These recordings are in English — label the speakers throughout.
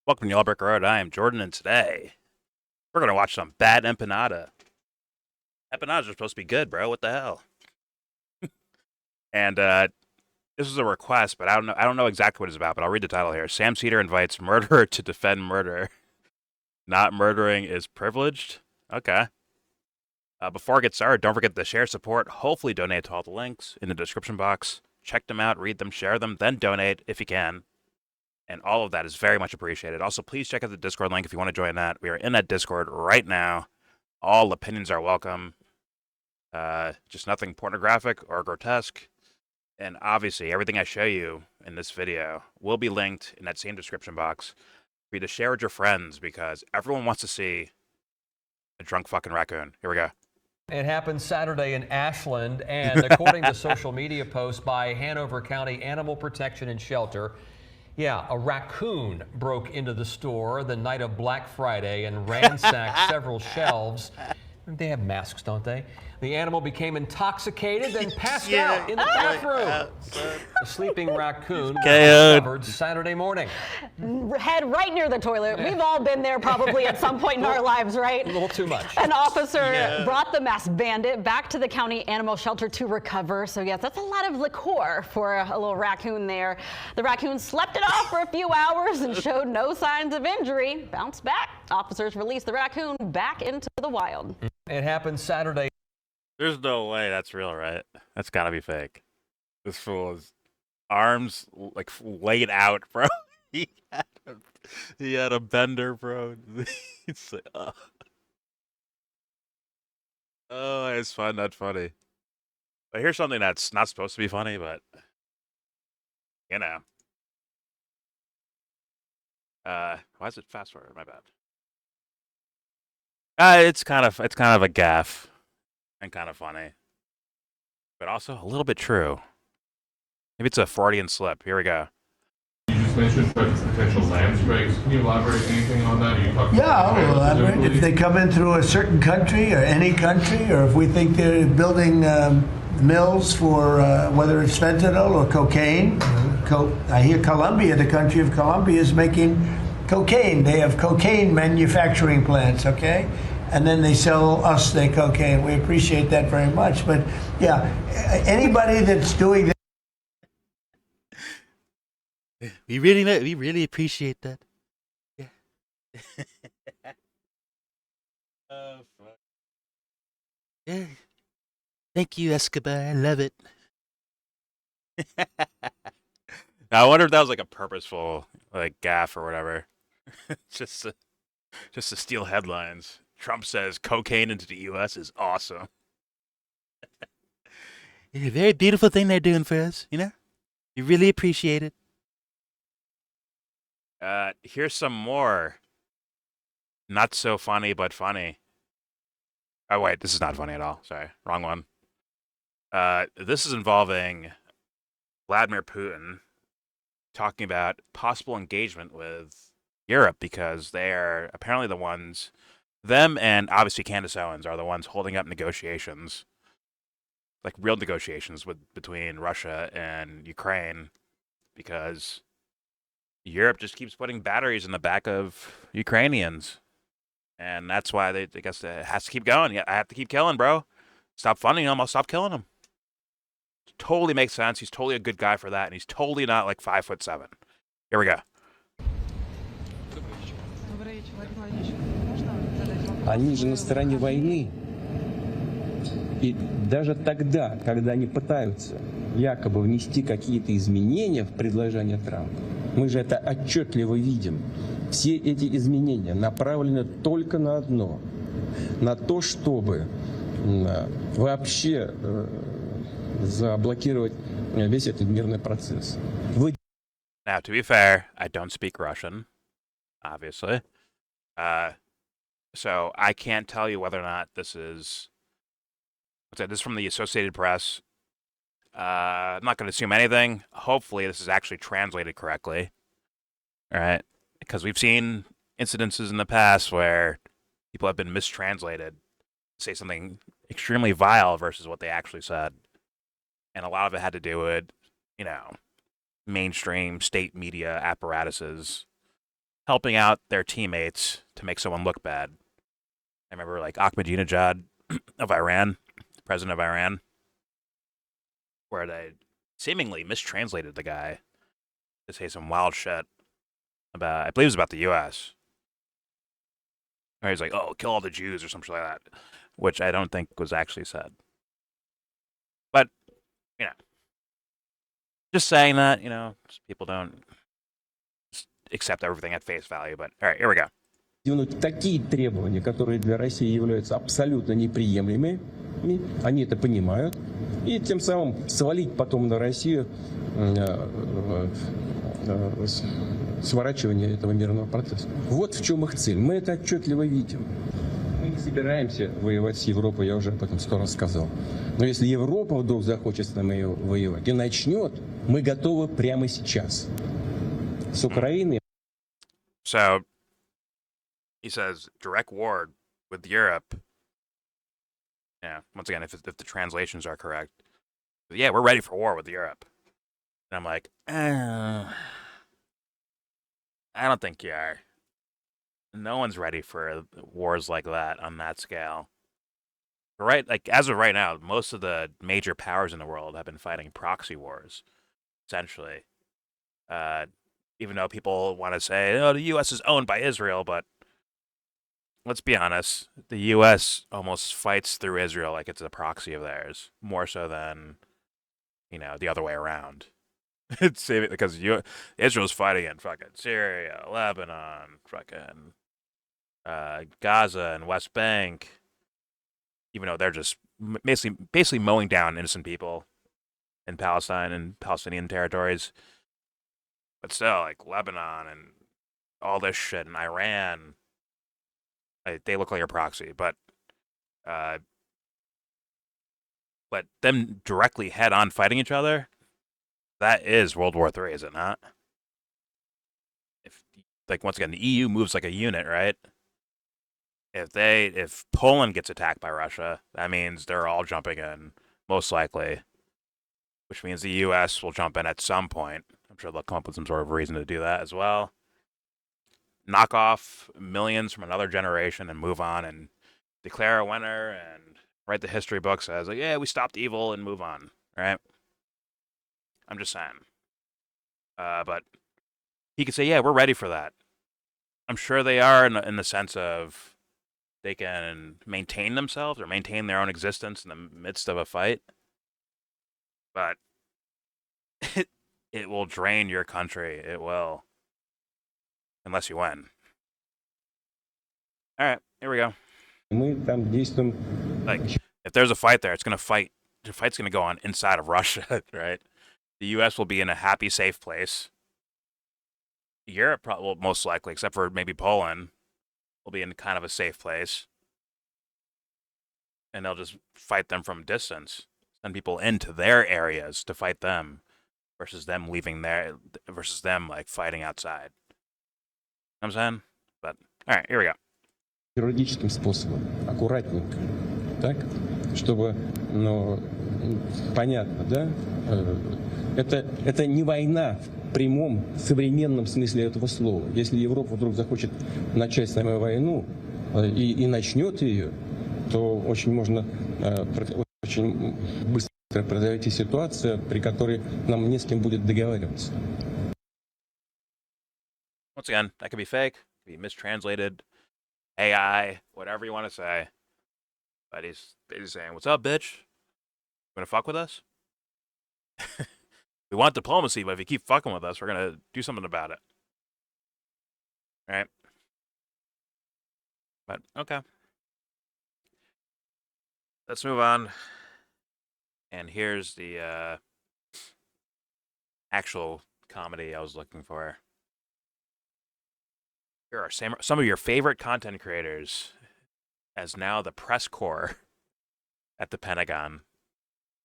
Speaker 1: Welcome to YellBro Road. I am Jordan, and today we're going to watch some BadEmpanada. Empanadas are supposed to be good, bro. What the hell? And this is a request, but I don't know exactly what it's about, but I'll read the title here. Sam Seder invites murderer to defend murder. Not murdering is privileged? Okay. Before I get started, don't forget to share, support, hopefully donate to all the links in the description box. Check them out, read them, share them, then donate if you can. And all of that is very much appreciated. Also, please check out the Discord link if you want to join that. We are in that Discord right now. All opinions are welcome. Just nothing pornographic or grotesque. And obviously, everything I show you in this video will be linked in that same description box for you to share with your friends because everyone wants to see a drunk fucking raccoon. Here we go.
Speaker 2: It happened Saturday in Ashland, and according to social media posts by Hanover County Animal Protection and Shelter, a raccoon broke into the store the night of Black Friday and ransacked several shelves. They have masks, don't they? The animal became intoxicated and passed out in the bathroom. The sleeping raccoon was discovered Saturday morning.
Speaker 3: Head right near the toilet. We've all been there probably at some point in our lives, right?
Speaker 2: A little too much.
Speaker 3: An officer brought the masked bandit back to the county animal shelter to recover. So yes, that's a lot of liqueur for a little raccoon there. The raccoon slept it off for a few hours and showed no signs of injury. Bounced back. Officers released the raccoon back into the wild.
Speaker 2: It happened Saturday.
Speaker 1: There's no way that's real, right? That's gotta be fake. This fool is arms like laid out, bro. he had a bender, bro. It's like, oh, I just find that funny. But here's something that's not supposed to be funny, but you know. Why is it fast forward? My bad. It's kind of a gaffe. And kind of funny, but also a little bit true. Maybe it's a Freudian slip. Here we go.
Speaker 4: You just mentioned potential land strikes. Can you elaborate anything on that? Are you talking
Speaker 5: I'll elaborate. If they come in through a certain country or any country, or if we think they're building mills for whether it's fentanyl or cocaine. I hear Colombia, the country of Colombia, is making cocaine. They have cocaine manufacturing plants, okay? And then they sell us their cocaine. We appreciate that very much. But anybody that's doing that.
Speaker 1: We really appreciate that. Yeah. Oh, fuck. Yeah. Thank you, Escobar. I love it. Now, I wonder if that was like a purposeful like gaffe or whatever. just to steal headlines. Trump says cocaine into the U.S. is awesome. It's a very beautiful thing they're doing for us, you know? We really appreciate it. Here's some more. Not so funny, but funny. Oh, wait, this is not funny at all. Sorry, wrong one. This is involving Vladimir Putin talking about possible engagement with Europe because they are apparently the ones... Them and obviously Candace Owens are the ones holding up negotiations, like real negotiations between Russia and Ukraine, because Europe just keeps putting batteries in the back of Ukrainians, and that's why I guess it has to keep going. Yeah, I have to keep killing, bro. Stop funding them, I'll stop killing them. Totally makes sense. He's totally a good guy for that, and he's totally not like 5'7". Here we go.
Speaker 6: Они же на стороне войны. И даже тогда, когда они пытаются якобы внести какие-то изменения в предложение Трампа, мы же это отчетливо видим. Все эти изменения направлены только на одно. На то, чтобы вообще заблокировать весь этот мирный процесс.
Speaker 1: Now, to be fair, I don't speak Russian, obviously. So I can't tell you whether or not this is... This is from the Associated Press. I'm not going to assume anything. Hopefully this is actually translated correctly. All right? Because we've seen incidences in the past where people have been mistranslated to say something extremely vile versus what they actually said. And a lot of it had to do with, mainstream state media apparatuses helping out their teammates to make someone look bad. I remember like Ahmadinejad of Iran, president of Iran, where they seemingly mistranslated the guy to say some wild shit about, I believe it was about the U.S. Or he's like, oh, kill all the Jews or something like that, which I don't think was actually said. But, you know, just saying that, you know, people don't accept everything at face value. But, all right, here we go.
Speaker 6: Такие требования, которые для России являются абсолютно неприемлемыми, они это понимают, и тем самым свалить потом на Россию сворачивание этого мирного процесса. Вот в чем их цель. Мы это отчетливо видим. Мы не собираемся воевать с Европой, я уже об этом 100 раз сказал. Но если Европа вдруг захочет с нами воевать и начнет, мы готовы прямо сейчас. С Украиной.
Speaker 1: So, he says direct war with Europe. Yeah, once again, if the translations are correct. Yeah, we're ready for war with Europe. And I'm like, I don't think you are. No one's ready for wars like that on that scale. Right, like as of right now, most of the major powers in the world have been fighting proxy wars, essentially. Even though people want to say, oh, the U.S. is owned by Israel, but let's be honest, the U.S. almost fights through Israel like it's a proxy of theirs, more so than, you know, the other way around. It's because Israel's fighting in fucking Syria, Lebanon, fucking Gaza and West Bank, even though they're just basically mowing down innocent people in Palestine and Palestinian territories. But still, like Lebanon and all this shit and Iran, they look like a proxy. But them directly head on fighting each other, that is World War III, is it not? If, like, once again, the EU moves like a unit, right? If Poland gets attacked by Russia, that means they're all jumping in, most likely, which means the U.S. will jump in at some point. I'm sure they'll come up with some sort of reason to do that as well. Knock off millions from another generation and move on and declare a winner and write the history books as like, yeah, we stopped evil and move on, right? I'm just saying. But he could say, yeah, we're ready for that. I'm sure they are in the sense of they can maintain themselves or maintain their own existence in the midst of a fight. But it will drain your country. It will. Unless you win. All right, here we go.
Speaker 6: Мы там действуем.
Speaker 1: Like, if there's a fight there, it's going to fight. The fight's going to go on inside of Russia, right? The U.S. will be in a happy, safe place. Europe will most likely, except for maybe Poland, will be in kind of a safe place. And they'll just fight them from distance. Send people into their areas to fight them versus them leaving there, versus them, like, fighting outside. You know what I'm saying? But, all right, here we go.
Speaker 6: Хирургическим способом, аккуратненько, так, чтобы, ну, понятно, да? Это не война в прямом современном смысле этого слова. Если Европа вдруг захочет начать с нами войну и начнет ее, то очень можно очень быстро произойти ситуация, при которой нам не с кем будет договариваться.
Speaker 1: Once again, that could be fake, could be mistranslated, AI, whatever you want to say. But he's saying, what's up, bitch? You want to fuck with us? We want diplomacy, but if you keep fucking with us, we're going to do something about it. Right? But, okay. Let's move on. And here's the actual comedy I was looking for. Here are some of your favorite content creators as now the press corps at the Pentagon.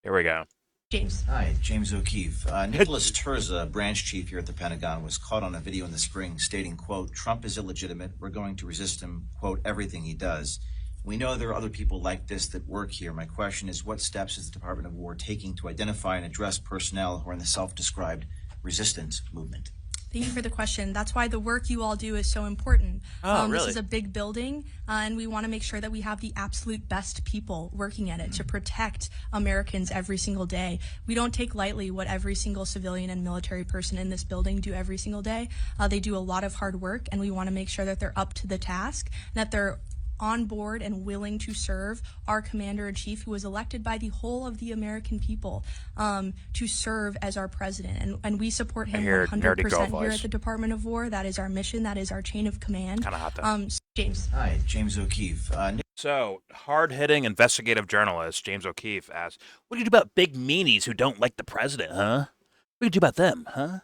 Speaker 1: Here we go.
Speaker 7: James. Hi, James O'Keefe. Nicholas Terza, branch chief here at the Pentagon, was caught on a video in the spring stating, quote, Trump is illegitimate. We're going to resist him, quote, everything he does. We know there are other people like this that work here. My question is, what steps is the Department of War taking to identify and address personnel who are in the self-described resistance movement?
Speaker 8: Thank you for the question. That's why the work you all do is so important.
Speaker 1: Oh, really?
Speaker 8: This is a big building, and we want to make sure that we have the absolute best people working at it to protect Americans every single day. We don't take lightly what every single civilian and military person in this building do every single day. They do a lot of hard work, and we want to make sure that they're up to the task, and that they're on board and willing to serve our commander-in-chief, who was elected by the whole of the American people, to serve as our president. And we support him 100% here at the Department of War. That is our mission. That is our chain of command.
Speaker 1: Kind of hot though.
Speaker 8: James.
Speaker 7: Hi, James O'Keefe.
Speaker 1: So, hard-hitting investigative journalist James O'Keefe asks, what do you do about big meanies who don't like the president, huh? What do you do about them, huh?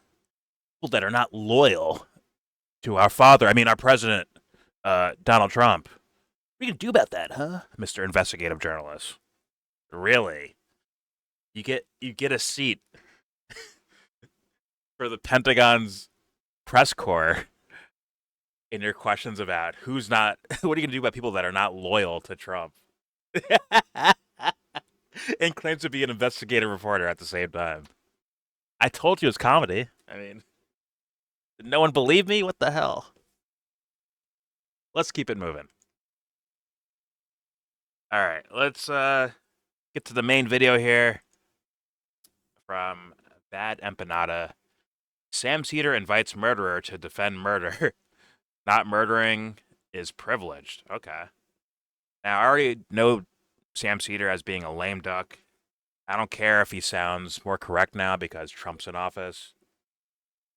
Speaker 1: People that are not loyal to our president, Donald Trump. What are you going to do about that, huh, Mr. Investigative Journalist? Really? You get a seat for the Pentagon's press corps in your questions about who's not... What are you going to do about people that are not loyal to Trump? And claims to be an investigative reporter at the same time. I told you it's comedy. I mean, did no one believe me? What the hell? Let's keep it moving. All right, let's get to the main video here from BadEmpanada. Sam Seder invites murderer to defend murder. Not murdering is privileged. Okay. Now, I already know Sam Seder as being a lame duck. I don't care if he sounds more correct now because Trump's in office.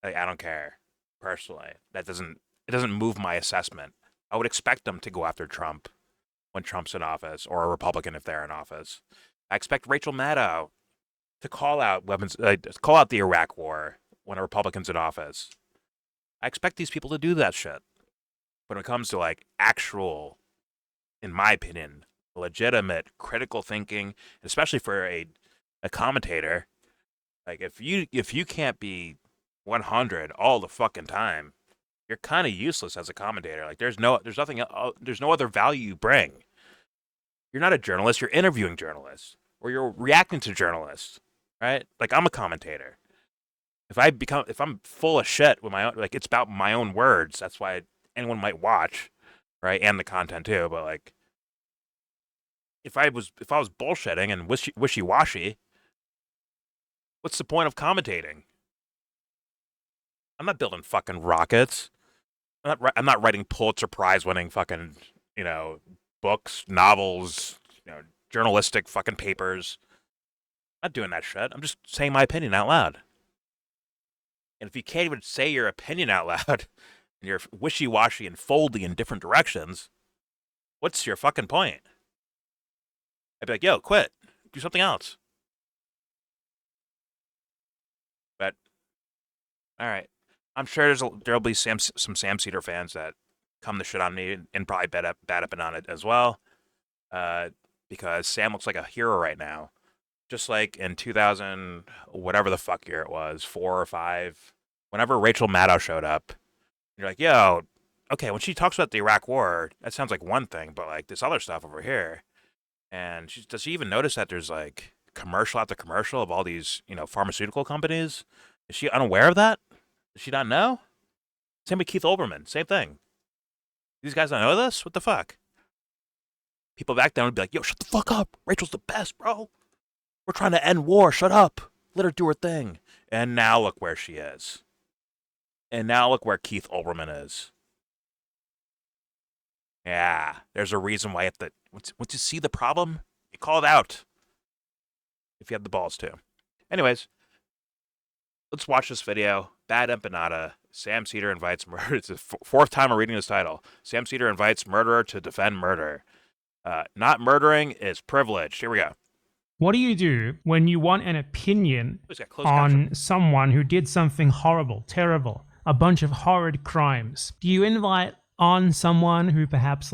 Speaker 1: Like, I don't care, personally. It doesn't move my assessment. I would expect them to go after Trump when Trump's in office, or a Republican if they're in office. I expect Rachel Maddow to call out the Iraq War when a Republican's in office. I expect these people to do that shit. But when it comes to like actual, in my opinion, legitimate critical thinking, especially for a commentator, like if you can't be 100 all the fucking time, you're kind of useless as a commentator. Like there's no other value you bring. You're not a journalist, you're interviewing journalists, or you're reacting to journalists, right? Like I'm a commentator. If I'm full of shit with my own, like it's about my own words, that's why anyone might watch, right? And the content too, but like if I was bullshitting and wishy-washy, what's the point of commentating? I'm not building fucking rockets. I'm not writing Pulitzer Prize winning fucking, books, novels, journalistic fucking papers. I'm not doing that shit. I'm just saying my opinion out loud. And if you can't even say your opinion out loud, and you're wishy-washy and foldy in different directions, what's your fucking point? I'd be like, yo, quit. Do something else. But, all right. I'm sure there'll be some Sam Seder fans that come to shit on me and probably BadEmpanada as well, because Sam looks like a hero right now. Just like in 2000, whatever the fuck year it was, 4 or 5, whenever Rachel Maddow showed up, you're like, yo, okay, when she talks about the Iraq War, that sounds like one thing, but like this other stuff over here, and does she even notice that there's like commercial after commercial of all these, pharmaceutical companies? Is she unaware of that? Does she not know? Same with Keith Olbermann. Same thing. These guys don't know this? What the fuck? People back then would be like, yo, shut the fuck up. Rachel's the best, bro. We're trying to end war. Shut up. Let her do her thing. And now look where she is. And now look where Keith Olbermann is. Yeah, there's a reason why you have to... Once you see the problem, you call it out. If you have the balls to. Anyways, let's watch this video. BadEmpanada. Sam Seder invites murderer. It's the fourth time I'm reading this title. Sam Seder invites murderer to defend murder. Not murdering is privileged. Here we go.
Speaker 9: What do you do when you want an opinion on someone who did something horrible, terrible, a bunch of horrid crimes? Do you invite on someone who perhaps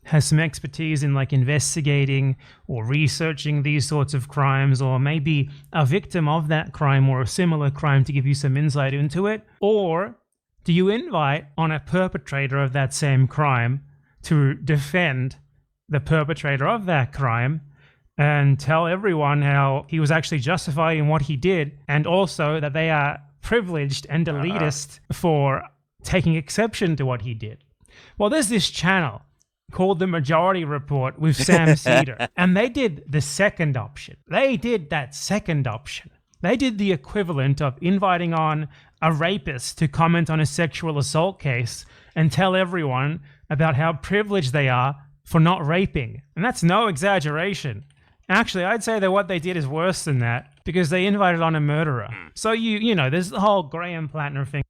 Speaker 9: has some expertise in investigating or researching these sorts of crimes, or maybe a victim of that crime or a similar crime to give you some insight into it? Or do you invite on a perpetrator of that same crime to defend the perpetrator of that crime and tell everyone how he was actually justified in what he did, and also that they are privileged and elitist for taking exception to what he did. Well, there's this channel called The Majority Report with Sam Seder, and they did the second option. They did that second option. They did the equivalent of inviting on a rapist to comment on a sexual assault case and tell everyone about how privileged they are for not raping. And that's no exaggeration. Actually, I'd say that what they did is worse than that because they invited on a murderer. So you know, there's the whole Graham Platner thing.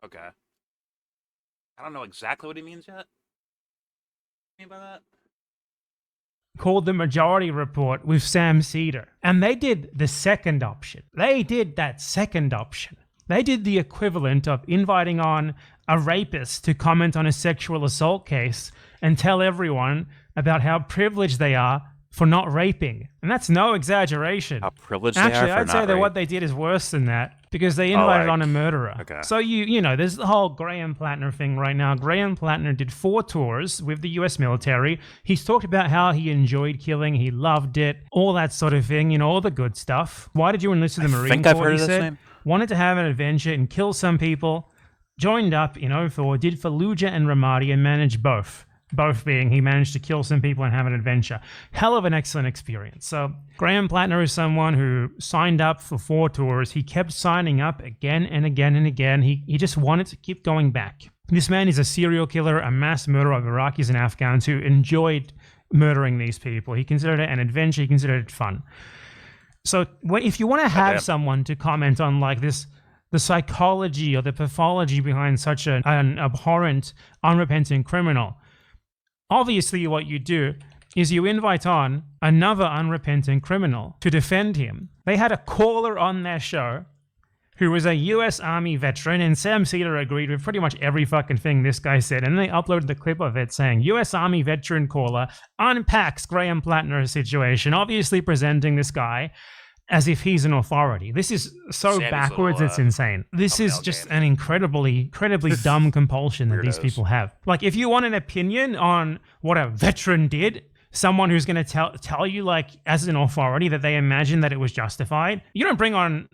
Speaker 1: Okay. I don't know exactly what he means yet. What do you mean by that?
Speaker 9: Called The Majority Report with Sam Seder. And they did the second option. They did that second option. They did the equivalent of inviting on a rapist to comment on a sexual assault case and tell everyone about how privileged they are for not raping. And that's no exaggeration.
Speaker 1: How privileged
Speaker 9: Actually,
Speaker 1: they are for
Speaker 9: I'd say that what they did is worse than that because they invited on a murderer.
Speaker 1: Okay.
Speaker 9: So you know, there's the whole Graham Platner thing right now. Graham Platner did 4 tours with the US military. He's talked about how he enjoyed killing, he loved it, all that sort of thing, you know, all the good stuff. Why did you enlist to the Marine Corps?
Speaker 1: I've heard
Speaker 9: he
Speaker 1: of this
Speaker 9: said.
Speaker 1: name.
Speaker 9: Wanted to have an adventure and kill some people. Joined up in 04, did Fallujah and Ramadi and managed both. Both being he managed to kill some people and have an adventure. Hell of an excellent experience. So Graham Platner is someone who signed up for 4 tours. He kept signing up again and again and again. He just wanted to keep going back. This man is a serial killer, a mass murderer of Iraqis and Afghans who enjoyed murdering these people. He considered it an adventure. He considered it fun. So if you want to have someone to comment on like this, the psychology or the pathology behind such an abhorrent, unrepentant criminal, obviously what you do is you invite on another unrepentant criminal to defend him. They had a caller on their show who was a US Army veteran, and Sam Seder agreed with pretty much every fucking thing this guy said, and they uploaded the clip of it saying, US Army veteran caller unpacks Graham Platner's situation, obviously presenting this guy as if he's an authority. This is so
Speaker 1: Sammy's
Speaker 9: backwards,
Speaker 1: little,
Speaker 9: it's insane. This is just an incredibly dumb compulsion that these people have. Like, if you want an opinion on what a veteran did, someone who's going to tell you, like, as an authority that they imagine that it was justified, you don't bring on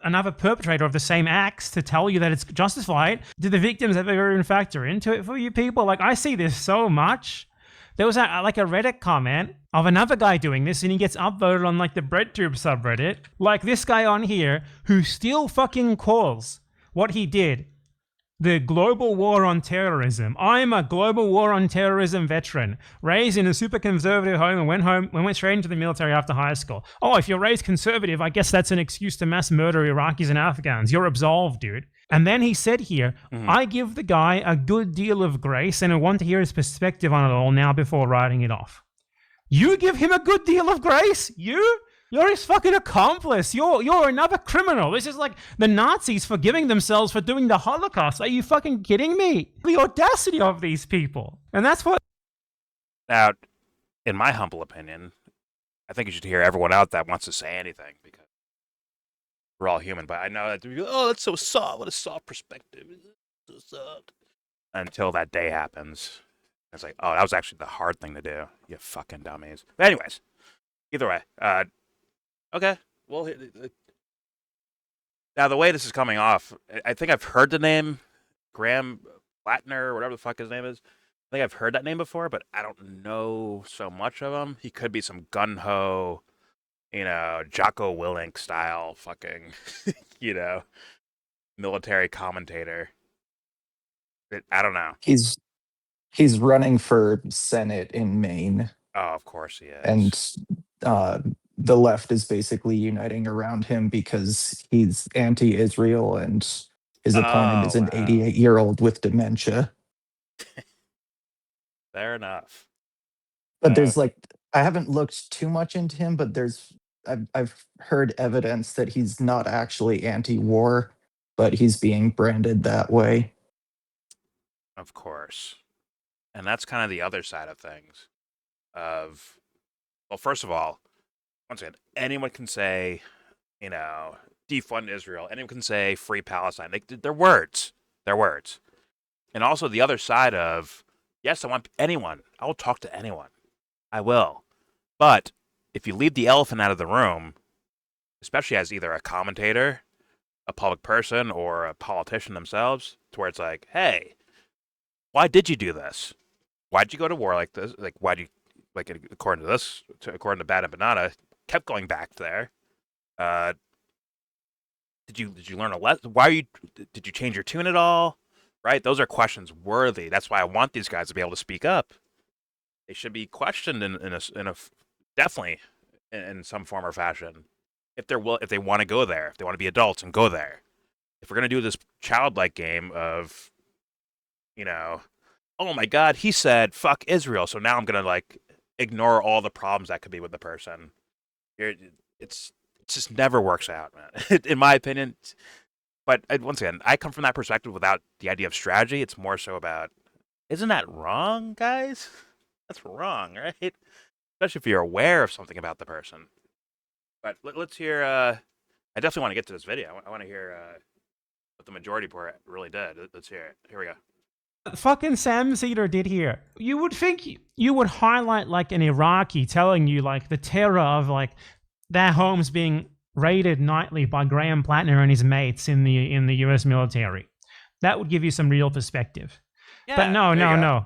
Speaker 9: another perpetrator of the same acts to tell you that it's justified. Do the victims ever even factor into it for you people? Like, I see this so much. There was a Reddit comment of another guy doing this, and he gets upvoted on like the BreadTube subreddit. Like this guy on here who still fucking calls what he did the global war on terrorism. I'm a global war on terrorism veteran, raised in a super conservative home and went straight into the military after high school. Oh, if you're raised conservative, I guess that's an excuse to mass murder Iraqis and Afghans. You're absolved, dude. And then he said here, I give the guy a good deal of grace and I want to hear his perspective on it all now before writing it off. You give him a good deal of grace? You're his fucking accomplice. You're another criminal. This is like the Nazis forgiving themselves for doing the Holocaust. Are you fucking kidding me? The audacity of these people. And that's what...
Speaker 1: Now, in my humble opinion, I think you should hear everyone out that wants to say anything because we're all human. But I know that people go, oh, that's so soft. What a soft perspective. So soft. Until that day happens. It's like, oh, that was actually the hard thing to do. You fucking dummies. But anyways, either way, okay. Well, now the way this is coming off, I think I've heard the name Graham Platner or whatever the fuck his name is. I think I've heard that name before, but I don't know so much of him. He could be some gun-ho, Jocko Willink style fucking, military commentator. I don't know.
Speaker 10: He's running for Senate in Maine.
Speaker 1: Oh, of course he is.
Speaker 10: And the left is basically uniting around him because he's anti-Israel and his opponent is an 88-year-old with dementia.
Speaker 1: Fair enough.
Speaker 10: But there's I haven't looked too much into him, but I've heard evidence that he's not actually anti-war, but he's being branded that way.
Speaker 1: Of course. And that's kind of the other side of things. Well, first of all, once again, anyone can say, defund Israel. Anyone can say free Palestine. They're words. They're words. And also the other side of, yes, I want anyone. I will talk to anyone. I will. But if you leave the elephant out of the room, especially as either a commentator a public person or a politician themselves, to where it's like, hey, why did you do this? Why'd you go to war like this? Like, why'd you, like, according to this, according to BadEmpanada, kept going back there? Did you learn a lesson? Did you change your tune at all? Right? Those are questions worthy. That's why I want these guys to be able to speak up. They should be questioned definitely in some form or fashion. If they want to go there, if they want to be adults and go there. If we're gonna do this childlike game of, oh my God, he said fuck Israel, so now I'm gonna like ignore all the problems that could be with the person. It just never works out, man. In my opinion. But once again, I come from that perspective without the idea of strategy. It's more so about, isn't that wrong, guys? That's wrong, right? Especially if you're aware of something about the person. But let's hear. I definitely want to get to this video. I want to hear what the majority report really did. Let's hear it. Here we go.
Speaker 9: Fucking Sam Seder did here. You would think you would highlight like an Iraqi telling you like the terror of like their homes being raided nightly by Graham Platner and his mates in the U.S. military. That would give you some real perspective.
Speaker 1: Yeah,
Speaker 9: but no.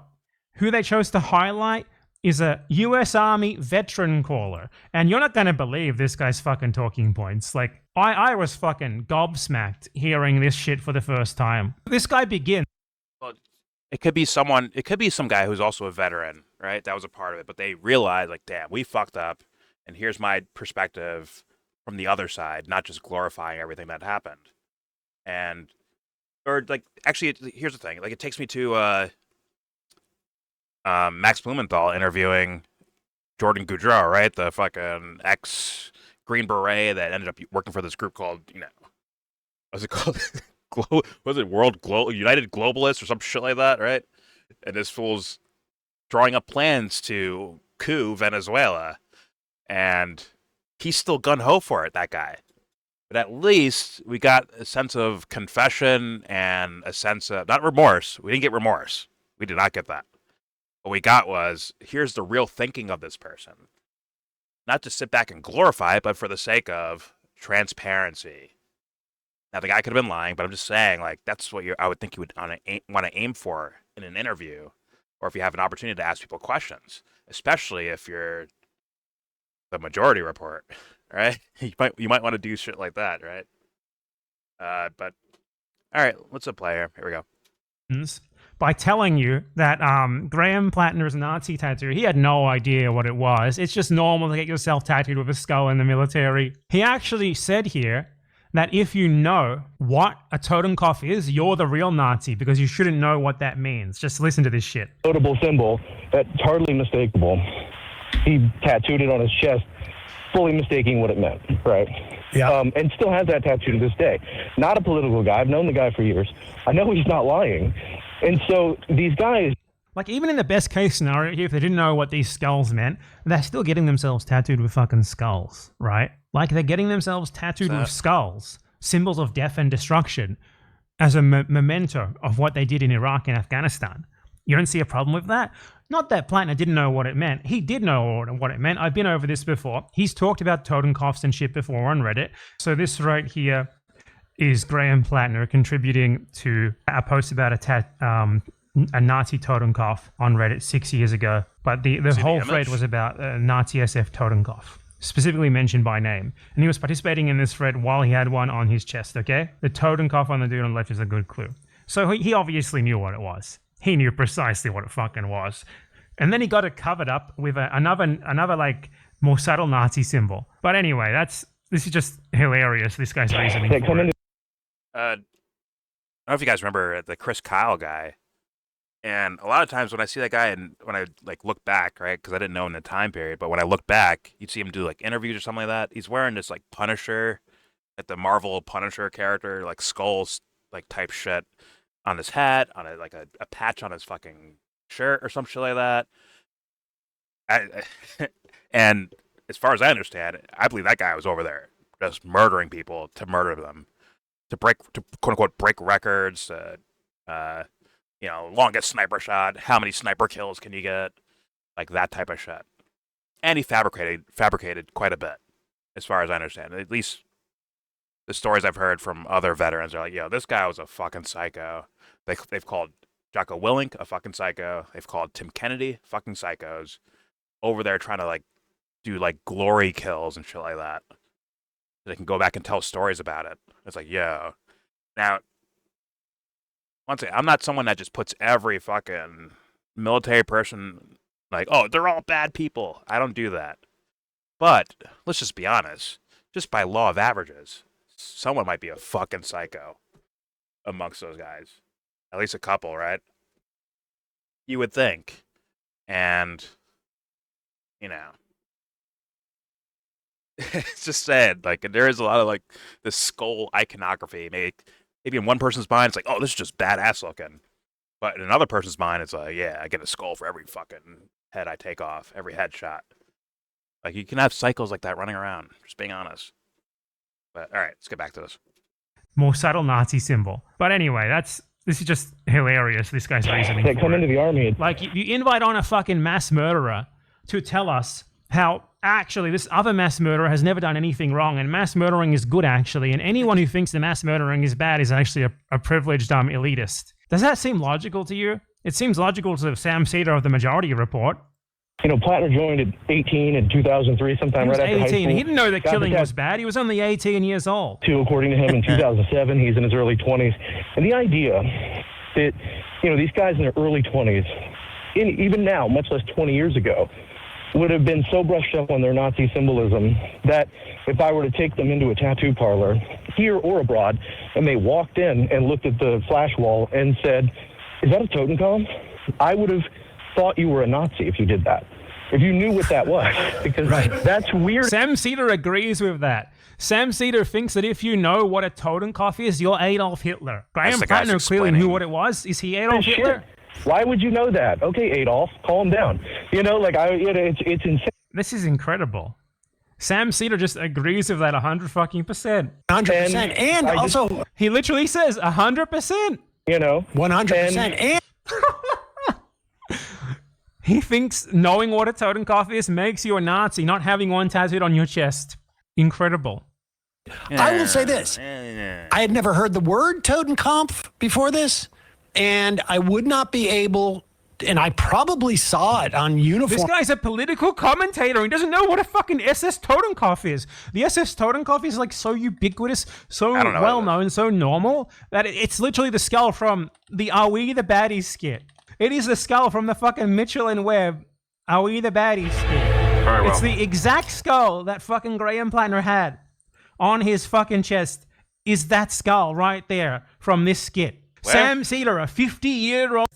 Speaker 9: Who they chose to highlight is a U.S. Army veteran caller. And you're not going to believe this guy's fucking talking points. Like, I was fucking gobsmacked hearing this shit for the first time. This guy begins.
Speaker 1: Well, it could be some guy who's also a veteran, right? That was a part of it. But they realized, like, damn, we fucked up. And here's my perspective from the other side, not just glorifying everything that happened. Or like, actually, here's the thing. Like, it takes me to Max Blumenthal interviewing Jordan Goudreau, right? The fucking ex-Green Beret that ended up working for this group called, what's it called? United Globalists or some shit like that, right? And this fool's drawing up plans to coup Venezuela. And he's still gun-ho for it, that guy. But at least we got a sense of confession and a sense of, not remorse. We didn't get remorse. We did not get that. What we got was, here's the real thinking of this person. Not to sit back and glorify it, but for the sake of transparency. Now, the guy could have been lying, but I'm just saying, like, that's what I would think you would want to aim for in an interview, or if you have an opportunity to ask people questions, especially if you're the majority report, right? You might want to do shit like that, right? But all right, let's play here. Here we go.
Speaker 9: By telling you that Graham Platner's Nazi tattoo, he had no idea what it was. It's just normal to get yourself tattooed with a skull in the military. He actually said here that if you know what a Totenkopf is, you're the real Nazi because you shouldn't know what that means. Just listen to this shit.
Speaker 11: Notable symbol that's hardly mistakable. He tattooed it on his chest, fully mistaking what it meant, right?
Speaker 5: Yeah.
Speaker 11: And still has that tattoo to this day. Not a political guy. I've known the guy for years. I know he's not lying. And so these guys...
Speaker 9: Like, even in the best case scenario, if they didn't know what these skulls meant, they're still getting themselves tattooed with fucking skulls, right? Like, they're getting themselves tattooed with skulls, symbols of death and destruction, as a memento of what they did in Iraq and Afghanistan. You don't see a problem with that? Not that Platner didn't know what it meant. He did know what it meant. I've been over this before. He's talked about Totenkopfs and shit before on Reddit. So this right here is Graham Platner contributing to a post about a Nazi Totenkopf on Reddit 6 years ago. But the whole thread was about Nazi SF Totenkopf, specifically mentioned by name. And he was participating in this thread while he had one on his chest, okay? The Totenkopf on the dude on the left is a good clue. So he obviously knew what it was. He knew precisely what it fucking was. And then he got it covered up with another like more subtle Nazi symbol. But anyway, this is just hilarious, this guy's reasoning for it.
Speaker 1: I don't know if you guys remember the Chris Kyle guy. And a lot of times when I see that guy and when I like look back, right, because I didn't know in the time period, but when I look back, you'd see him do like interviews or something like that. He's wearing this like Punisher, like the Marvel Punisher character, like skulls, like type shit on his hat, on a patch on his fucking shirt or some shit like that. And as far as I understand, I believe that guy was over there just murdering people to murder them, to quote unquote break records, longest sniper shot, how many sniper kills can you get, like that type of shit. And he fabricated quite a bit, as far as I understand. At least the stories I've heard from other veterans are like, yo, this guy was a fucking psycho. They've called Jocko Willink a fucking psycho. They've called Tim Kennedy fucking psychos over there trying to like do like glory kills and shit like that. They can go back and tell stories about it. It's like, yo. Now, once again, I'm not someone that just puts every fucking military person like, oh, they're all bad people. I don't do that. But let's just be honest. Just by law of averages, someone might be a fucking psycho amongst those guys. At least a couple, right? You would think. And, you know, it's just sad. Like, there is a lot of, like, this skull iconography. Maybe in one person's mind, it's like, oh, this is just badass looking. But in another person's mind, it's like, yeah, I get a skull for every fucking head I take off, every headshot. Like, you can have cycles like that running around, just being honest. But, all right, let's get back to this.
Speaker 9: More subtle Nazi symbol. But anyway, this is just hilarious, this guy's reasoning.
Speaker 11: They come into the army.
Speaker 9: Like, you invite on a fucking mass murderer to tell us how actually this other mass murderer has never done anything wrong, and mass murdering is good, actually, and anyone who thinks the mass murdering is bad is actually a privileged elitist. Does that seem logical to you? It seems logical to Sam Seder of the Majority Report.
Speaker 11: You know, Platner joined at 18 in 200003, sometime right after high school.
Speaker 9: He didn't know that killing was bad. He was only 18 years old.
Speaker 11: According to him, in 2007, he's in his early 20s. And the idea that, you know, these guys in their early 20s, even now, much less 20 years ago, would have been so brushed up on their Nazi symbolism that if I were to take them into a tattoo parlor, here or abroad, and they walked in and looked at the flash wall and said, is that a Totenkopf? I would have thought you were a Nazi if you did that. If you knew what that was, because that's weird.
Speaker 9: Sam Seder agrees with that. Sam Seder thinks that if you know what a Totenkopf is, you're Adolf Hitler. Graham Platner clearly knew what it was. Is he Adolf Hitler?
Speaker 11: Why would you know that? Okay, Adolf, calm down. You know, like, it's insane.
Speaker 9: This is incredible. Sam Seder just agrees with that 100%.
Speaker 12: 100%. And also,
Speaker 9: he literally says 100%.
Speaker 11: You know,
Speaker 12: 100%. And
Speaker 9: he thinks knowing what a Totenkopf is makes you a Nazi, not having one tattooed on your chest. Incredible.
Speaker 12: I will say this. I had never heard the word Totenkopf before this, and I would not be able, and I probably saw it on uniform.
Speaker 9: This guy's a political commentator. He doesn't know what a fucking SS Totenkopf is. The SS Totenkopf is like so ubiquitous, so well known, so normal, that it's literally the skull from the Are We the Baddies skit. It is the skull from the fucking Mitchell and Webb Are We the Baddies skit. It's the exact skull that fucking Graham Platner had on his fucking chest. Is that skull right there from this skit. Where? Sam Seder, a 50-year-old,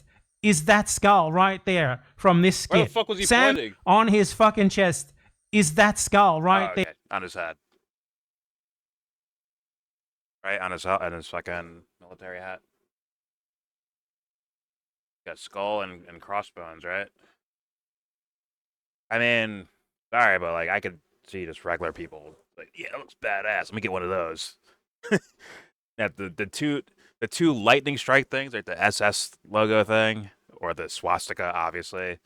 Speaker 9: is that skull right there from this skit.
Speaker 1: Where the fuck was he pointing?
Speaker 9: On his fucking chest is that skull right there.
Speaker 1: On his head. Right, on his fucking military hat. Got skull and crossbones, right? I mean, sorry, but like I could see just regular people like, yeah, it looks badass. Let me get one of those. Yeah, the two lightning strike things, like the SS logo thing or the swastika, obviously.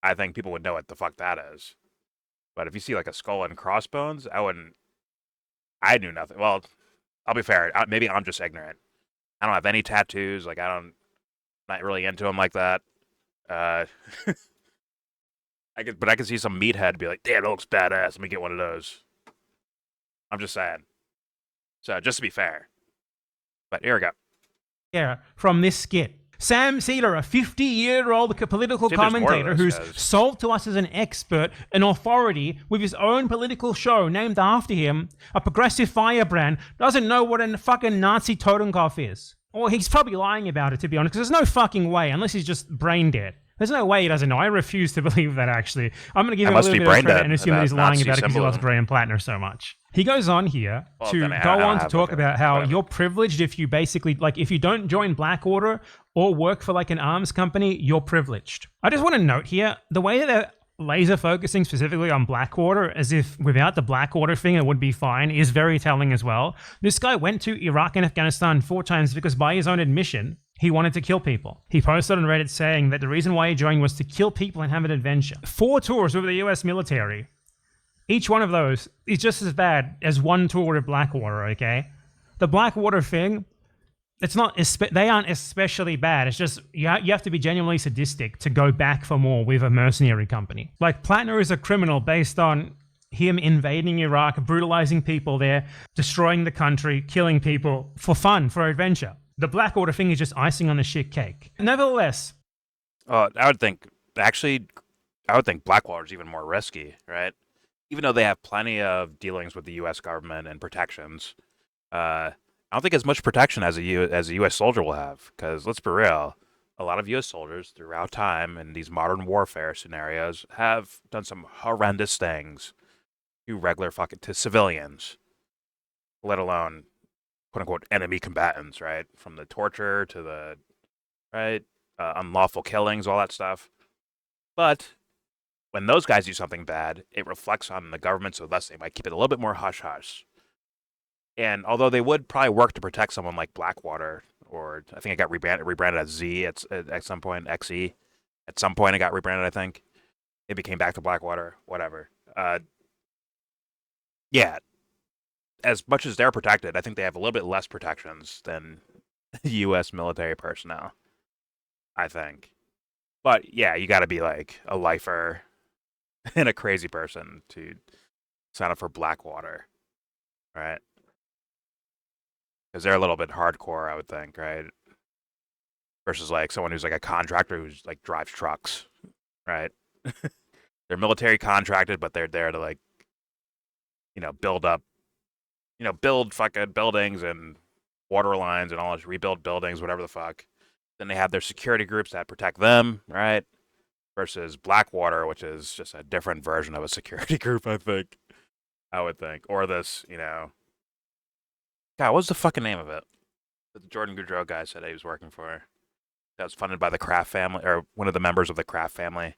Speaker 1: I think people would know what the fuck that is. But if you see like a skull and crossbones, I knew nothing. Well, I'll be fair. Maybe I'm just ignorant. I don't have any tattoos. Like not really into them like that. I could see some meathead be like, damn, it looks badass. Let me get one of those. I'm just saying. So just to be fair. But here we go.
Speaker 9: Yeah, from this skit. Sam Seder, a 50-year-old political commentator who's sold to us as an expert, an authority with his own political show named after him, a progressive firebrand, doesn't know what a fucking Nazi Totenkopf is. Or he's probably lying about it, to be honest, because there's no fucking way, unless he's just brain dead. There's no way he doesn't know. I refuse to believe that, actually. I'm going to give him a little bit of credit and assume that he's lying about it because he loves Graham Platner so much. He goes on here to talk about how you're privileged if you basically, like, if you don't join Blackwater or work for, like, an arms company, you're privileged. I just want to note here, the way that laser focusing specifically on Blackwater, as if without the Blackwater thing it would be fine, is very telling as well. This guy went to Iraq and Afghanistan 4 times because by his own admission, he wanted to kill people. He posted on Reddit saying that the reason why he joined was to kill people and have an adventure. 4 tours with the US military. Each one of those is just as bad as 1 tour with Blackwater, okay? The Blackwater thing, it's not, they aren't especially bad. It's just, you have to be genuinely sadistic to go back for more with a mercenary company. Like, Platner is a criminal based on him invading Iraq, brutalizing people there, destroying the country, killing people for fun, for adventure. The Blackwater thing is just icing on the shit cake. Nevertheless.
Speaker 1: I would think Blackwater is even more risky, right? Even though they have plenty of dealings with the U.S. government and protections, I don't think as much protection as a U.S. soldier will have. Because let's be real, a lot of U.S. soldiers throughout time in these modern warfare scenarios have done some horrendous things to civilians, let alone quote unquote enemy combatants, right? From the torture to the unlawful killings, all that stuff. But when those guys do something bad, it reflects on the government, so thus they might keep it a little bit more hush-hush. And although they would probably work to protect someone like Blackwater, or I think it got rebranded as Z at some point, XE. At some point it got rebranded, I think. It became back to Blackwater, whatever. Yeah, as much as they're protected, I think they have a little bit less protections than U.S. military personnel, I think. But yeah, you got to be like a lifer and a crazy person to sign up for Blackwater, right? Because they're a little bit hardcore, I would think, right? Versus like someone who's like a contractor who's like drives trucks, right? They're military contracted, but they're there to like, build fucking buildings and water lines and all this, rebuild buildings, whatever the fuck. Then they have their security groups that protect them, right? Versus Blackwater, which is just a different version of a security group, I would think. Or this, God, what was the fucking name of it that the Jordan Goudreau guy said he was working for? That was funded by the Kraft family, or one of the members of the Kraft family.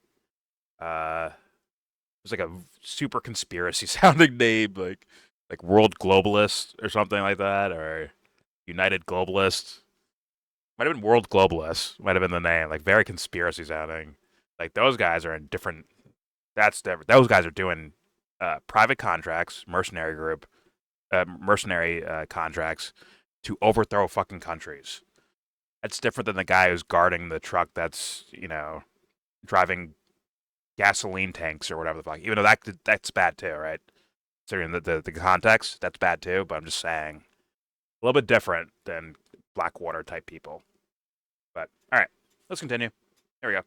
Speaker 1: It was like a super conspiracy sounding name, like World Globalist or something like that, or United Globalist. Might have been World Globalist, might have been the name, like very conspiracy sounding. Like those guys are in different, that's different. Those guys are doing private contracts, mercenary contracts to overthrow fucking countries. That's different than the guy who's guarding the truck that's, driving gasoline tanks or whatever the fuck. Even though that's bad too, right? Considering the context, that's bad too, but I'm just saying. A little bit different than Blackwater type people. But, alright, let's continue. Here we go.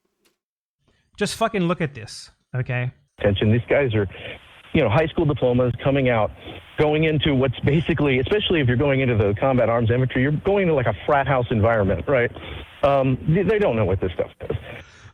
Speaker 9: Just fucking look at this, okay?
Speaker 11: Attention, these guys are, high school diplomas coming out, going into what's basically, especially if you're going into the combat arms infantry, you're going into like a frat house environment, right? They don't know what this stuff is.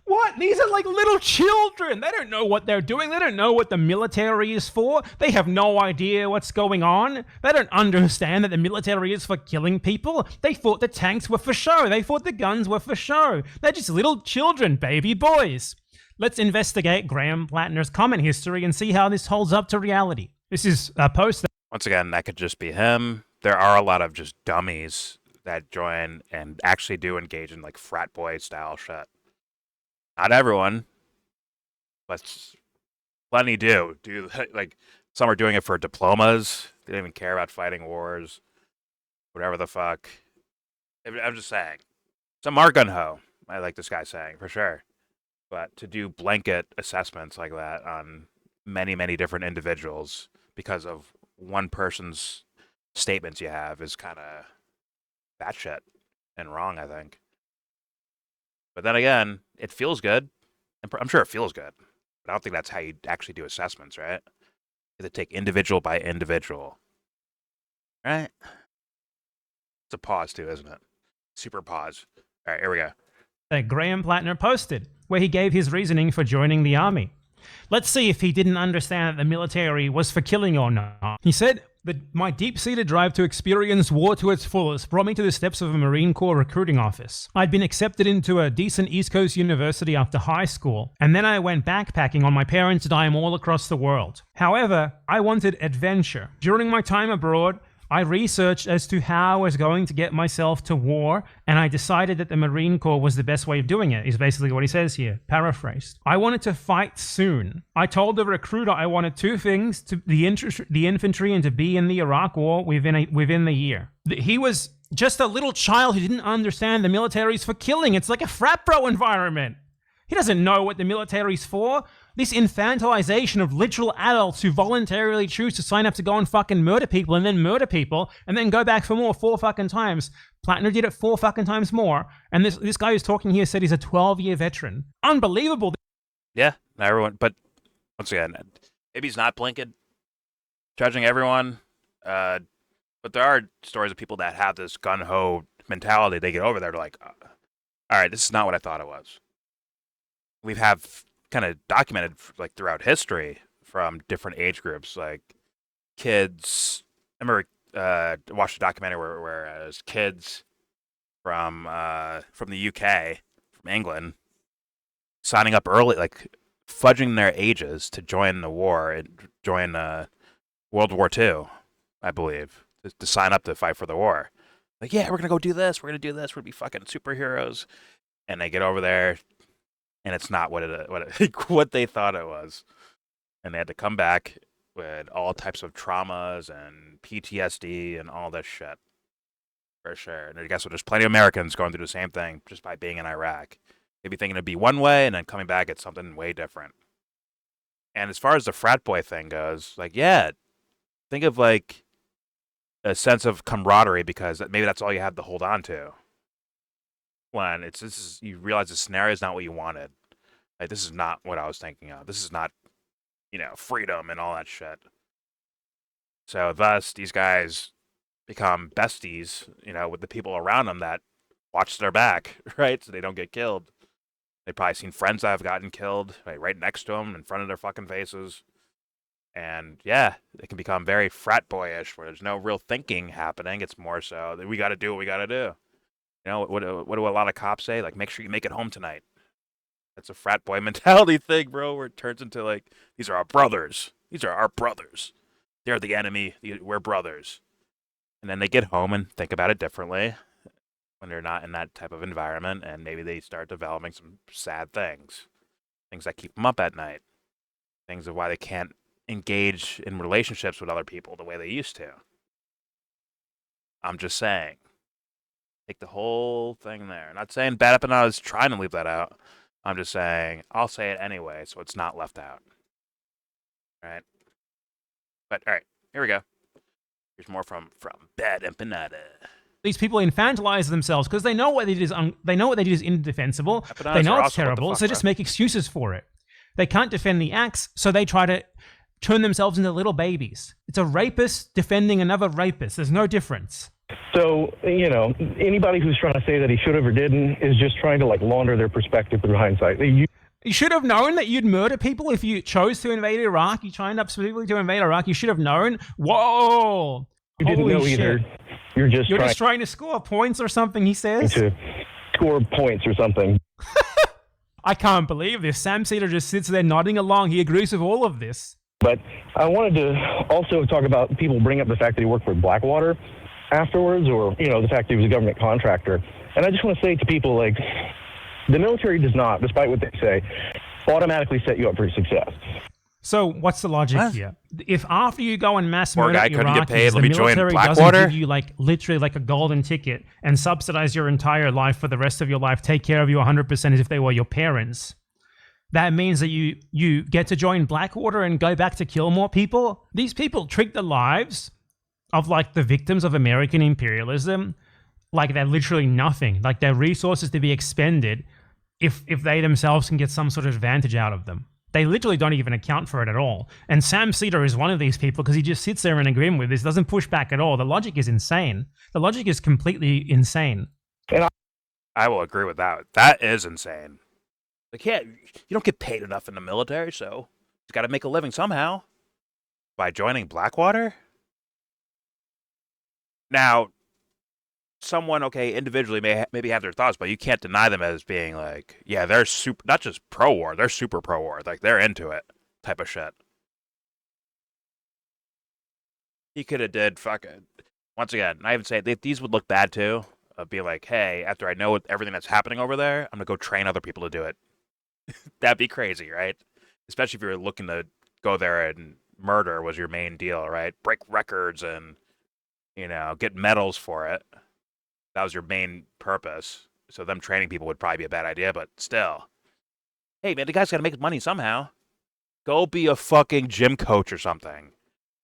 Speaker 9: What? These are like little children. They don't know what they're doing. They don't know what the military is for. They have no idea what's going on. They don't understand that the military is for killing people. They thought the tanks were for show. They thought the guns were for show. They're just little children, baby boys. Let's investigate Graham Platner's comment history and see how this holds up to reality. This is a post that...
Speaker 1: Once again, that could just be him. There are a lot of just dummies that join and actually do engage in like frat boy style shit. Not everyone, but plenty do. Like some are doing it for diplomas. They don't even care about fighting wars, whatever the fuck. I'm just saying. Some are gun-ho, I like this guy saying, for sure. But to do blanket assessments like that on many, many different individuals because of one person's statements you have is kind of batshit and wrong, I think. But then again, it feels good. I'm sure it feels good. But I don't think that's how you actually do assessments, right? You have to take individual by individual. Right? It's a pause too, isn't it? Super pause. All right, here we go.
Speaker 9: That Graham Platner posted, where he gave his reasoning for joining the army. Let's see if he didn't understand that the military was for killing or not. He said that my deep-seated drive to experience war to its fullest brought me to the steps of a Marine Corps recruiting office. I'd been accepted into a decent East Coast university after high school, and then I went backpacking on my parents' dime all across the world. However, I wanted adventure. During my time abroad, I researched as to how I was going to get myself to war, and I decided that the Marine Corps was the best way of doing it, is basically what he says here, paraphrased. I wanted to fight soon. I told the recruiter I wanted two things, the infantry and to be in the Iraq War within the year. He was just a little child who didn't understand the military's for killing. It's like a frat bro environment. He doesn't know what the military's for. This infantilization of literal adults who voluntarily choose to sign up to go and fucking murder people and then go back for more 4 fucking times. Platner did it 4 fucking times more. And this guy who's talking here said he's a 12-year veteran. Unbelievable.
Speaker 1: Yeah, everyone. But once again, maybe he's not blinking, judging everyone. But there are stories of people that have this gun-ho mentality. They get over there, they're like, all right, this is not what I thought it was. We have kind of documented like throughout history from different age groups, like kids. I remember watched a documentary where it was kids from the UK, from England, signing up early, like fudging their ages to join the war and join World War II, I believe, to sign up to fight for the war. Like, yeah, we're gonna go do this. We're gonna do this. We're gonna be fucking superheroes. And they get over there, and it's not what they thought it was. And they had to come back with all types of traumas and PTSD and all this shit. For sure. And I guess there's plenty of Americans going through the same thing just by being in Iraq. Maybe thinking it'd be one way and then coming back at something way different. And as far as the frat boy thing goes, like, yeah, think of like a sense of camaraderie because maybe that's all you have to hold on to. When you realize the scenario is not what you wanted. Like, this is not what I was thinking of. This is not, freedom and all that shit. So thus, these guys become besties, with the people around them that watch their back, right? So they don't get killed. They've probably seen friends that have gotten killed right next to them in front of their fucking faces. And yeah, they can become very frat boyish where there's no real thinking happening. It's more so that we got to do what we got to do. What do a lot of cops say? Like, make sure you make it home tonight. That's a frat boy mentality thing, bro, where it turns into like, these are our brothers. These are our brothers. They're the enemy. We're brothers. And then they get home and think about it differently when they're not in that type of environment, and maybe they start developing some sad things that keep them up at night, things of why they can't engage in relationships with other people the way they used to. I'm just saying. Take the whole thing there. Not saying BadEmpanada is trying to leave that out. I'm just saying I'll say it anyway, so it's not left out. All right. But all right, here we go. Here's more from BadEmpanada.
Speaker 9: These people infantilize themselves because they know what they did is indefensible. They know it's terrible, so they just make excuses for it. They can't defend the acts, so they try to turn themselves into little babies. It's a rapist defending another rapist. There's no difference.
Speaker 11: So, anybody who's trying to say that he should have or didn't is just trying to launder their perspective through hindsight.
Speaker 9: You should have known that you'd murder people if you chose to invade Iraq. You signed up specifically to invade Iraq. You should have known. Whoa!
Speaker 11: You didn't know either. You're just
Speaker 9: trying to score points or something, he says.
Speaker 11: To score points or something.
Speaker 9: I can't believe this. Sam Seder just sits there nodding along. He agrees with all of this.
Speaker 11: But I wanted to also talk about people bring up the fact that he worked for Blackwater afterwards, or the fact that he was a government contractor. And I just want to say to people, the military does not, despite what they say, automatically set you up for success.
Speaker 9: So what's the logic here? If after you go and mass murder Iraqis, the military doesn't give you literally a golden ticket and subsidize your entire life for the rest of your life, take care of you 100% as if they were your parents, that means that you get to join Blackwater and go back to kill more people. These people treat the lives of the victims of American imperialism like they're literally nothing, like they're resources to be expended if they themselves can get some sort of advantage out of them. They literally don't even account for it at all. And Sam Seder is one of these people because he just sits there and agrees with this, doesn't push back at all. The logic is insane. The logic is completely insane.
Speaker 1: And I will agree with that. That is insane. You don't get paid enough in the military, so you got to make a living somehow. By joining Blackwater? Now, someone, individually maybe have their thoughts, but you can't deny them as being they're super, not just pro-war, they're super pro-war. They're into it type of shit. He could have did fucking once again, I even say these would look bad too. Be like, hey, after I know everything that's happening over there, I'm gonna go train other people to do it. That'd be crazy, right? Especially if you're looking to go there and murder was your main deal, right? Break records and, get medals for it. That was your main purpose. So them training people would probably be a bad idea, but still. Hey, man, the guy's got to make money somehow. Go be a fucking gym coach or something.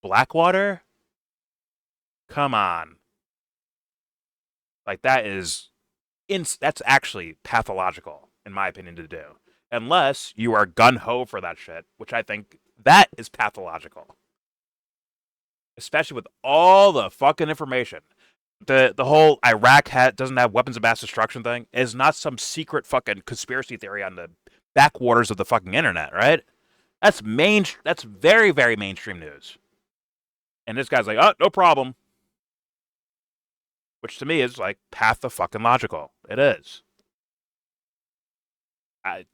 Speaker 1: Blackwater? Come on. Like, that's actually pathological, in my opinion, to do. Unless you are gun-ho for that shit, which I think that is pathological. Especially with all the fucking information. The whole Iraq doesn't have weapons of mass destruction thing is not some secret fucking conspiracy theory on the backwaters of the fucking internet, right? That's very, very mainstream news. And this guy's like, oh, no problem. Which to me is like path-the-fucking-logical. It is. I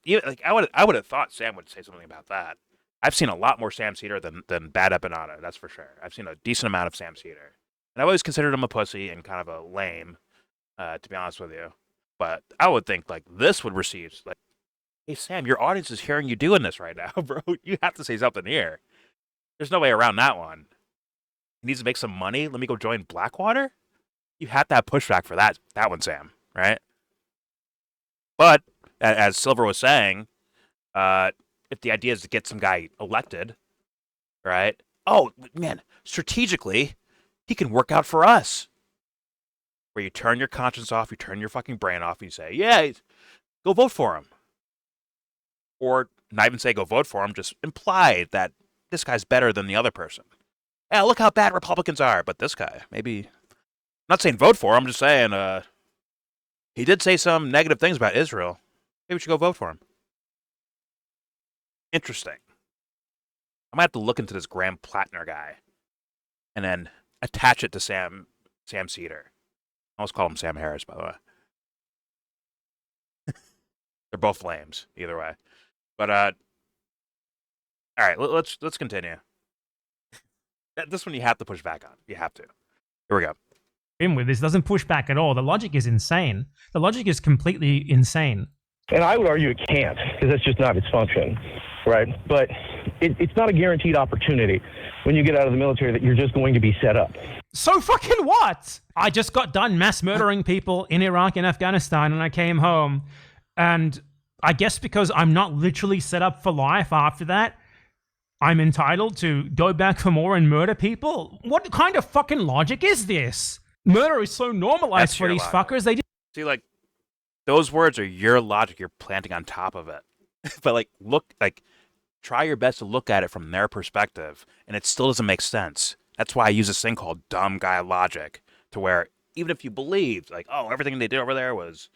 Speaker 1: would have thought Sam would say something about that. I've seen a lot more Sam Seder than BadEmpanada, that's for sure. I've seen a decent amount of Sam Seder. And I've always considered him a pussy and kind of a lame, to be honest with you. But I would think like this would receive like, hey Sam, your audience is hearing you doing this right now, bro. You have to say something here. There's no way around that one. He needs to make some money. Let me go join Blackwater. You have to have pushback for that one, Sam, right? But as Silver was saying, if the idea is to get some guy elected, right? Oh man, strategically, he can work out for us. Where you turn your conscience off, you turn your fucking brain off, and you say, yeah, go vote for him. Or not even say go vote for him, just imply that this guy's better than the other person. Yeah, look how bad Republicans are, but this guy, maybe... I'm not saying vote for him, I'm just saying he did say some negative things about Israel. Maybe we should go vote for him. Interesting. I might have to look into this Graham Platner guy and then attach it to Sam Seder. I almost call him Sam Harris, by the way. They're both lames, either way. But all right, let's continue. This one you have to push back on. You have to. Here we go.
Speaker 9: With this doesn't push back at all. The logic is insane. The logic is completely insane.
Speaker 11: And I would argue it can't, because that's just not its function, right? But it's not a guaranteed opportunity when you get out of the military that you're just going to be set up.
Speaker 9: So fucking what? I just got done mass murdering people in Iraq and Afghanistan, and I came home, and I guess because I'm not literally set up for life after that, I'm entitled to go back for more and murder people? What kind of fucking logic is this? Murder is so normalized for these fuckers. They just...
Speaker 1: See, like, those words are your logic you're planting on top of it. But, try your best to look at it from their perspective, and it still doesn't make sense. That's why I use this thing called dumb guy logic, to where even if you believed, like, oh, everything they did over there was,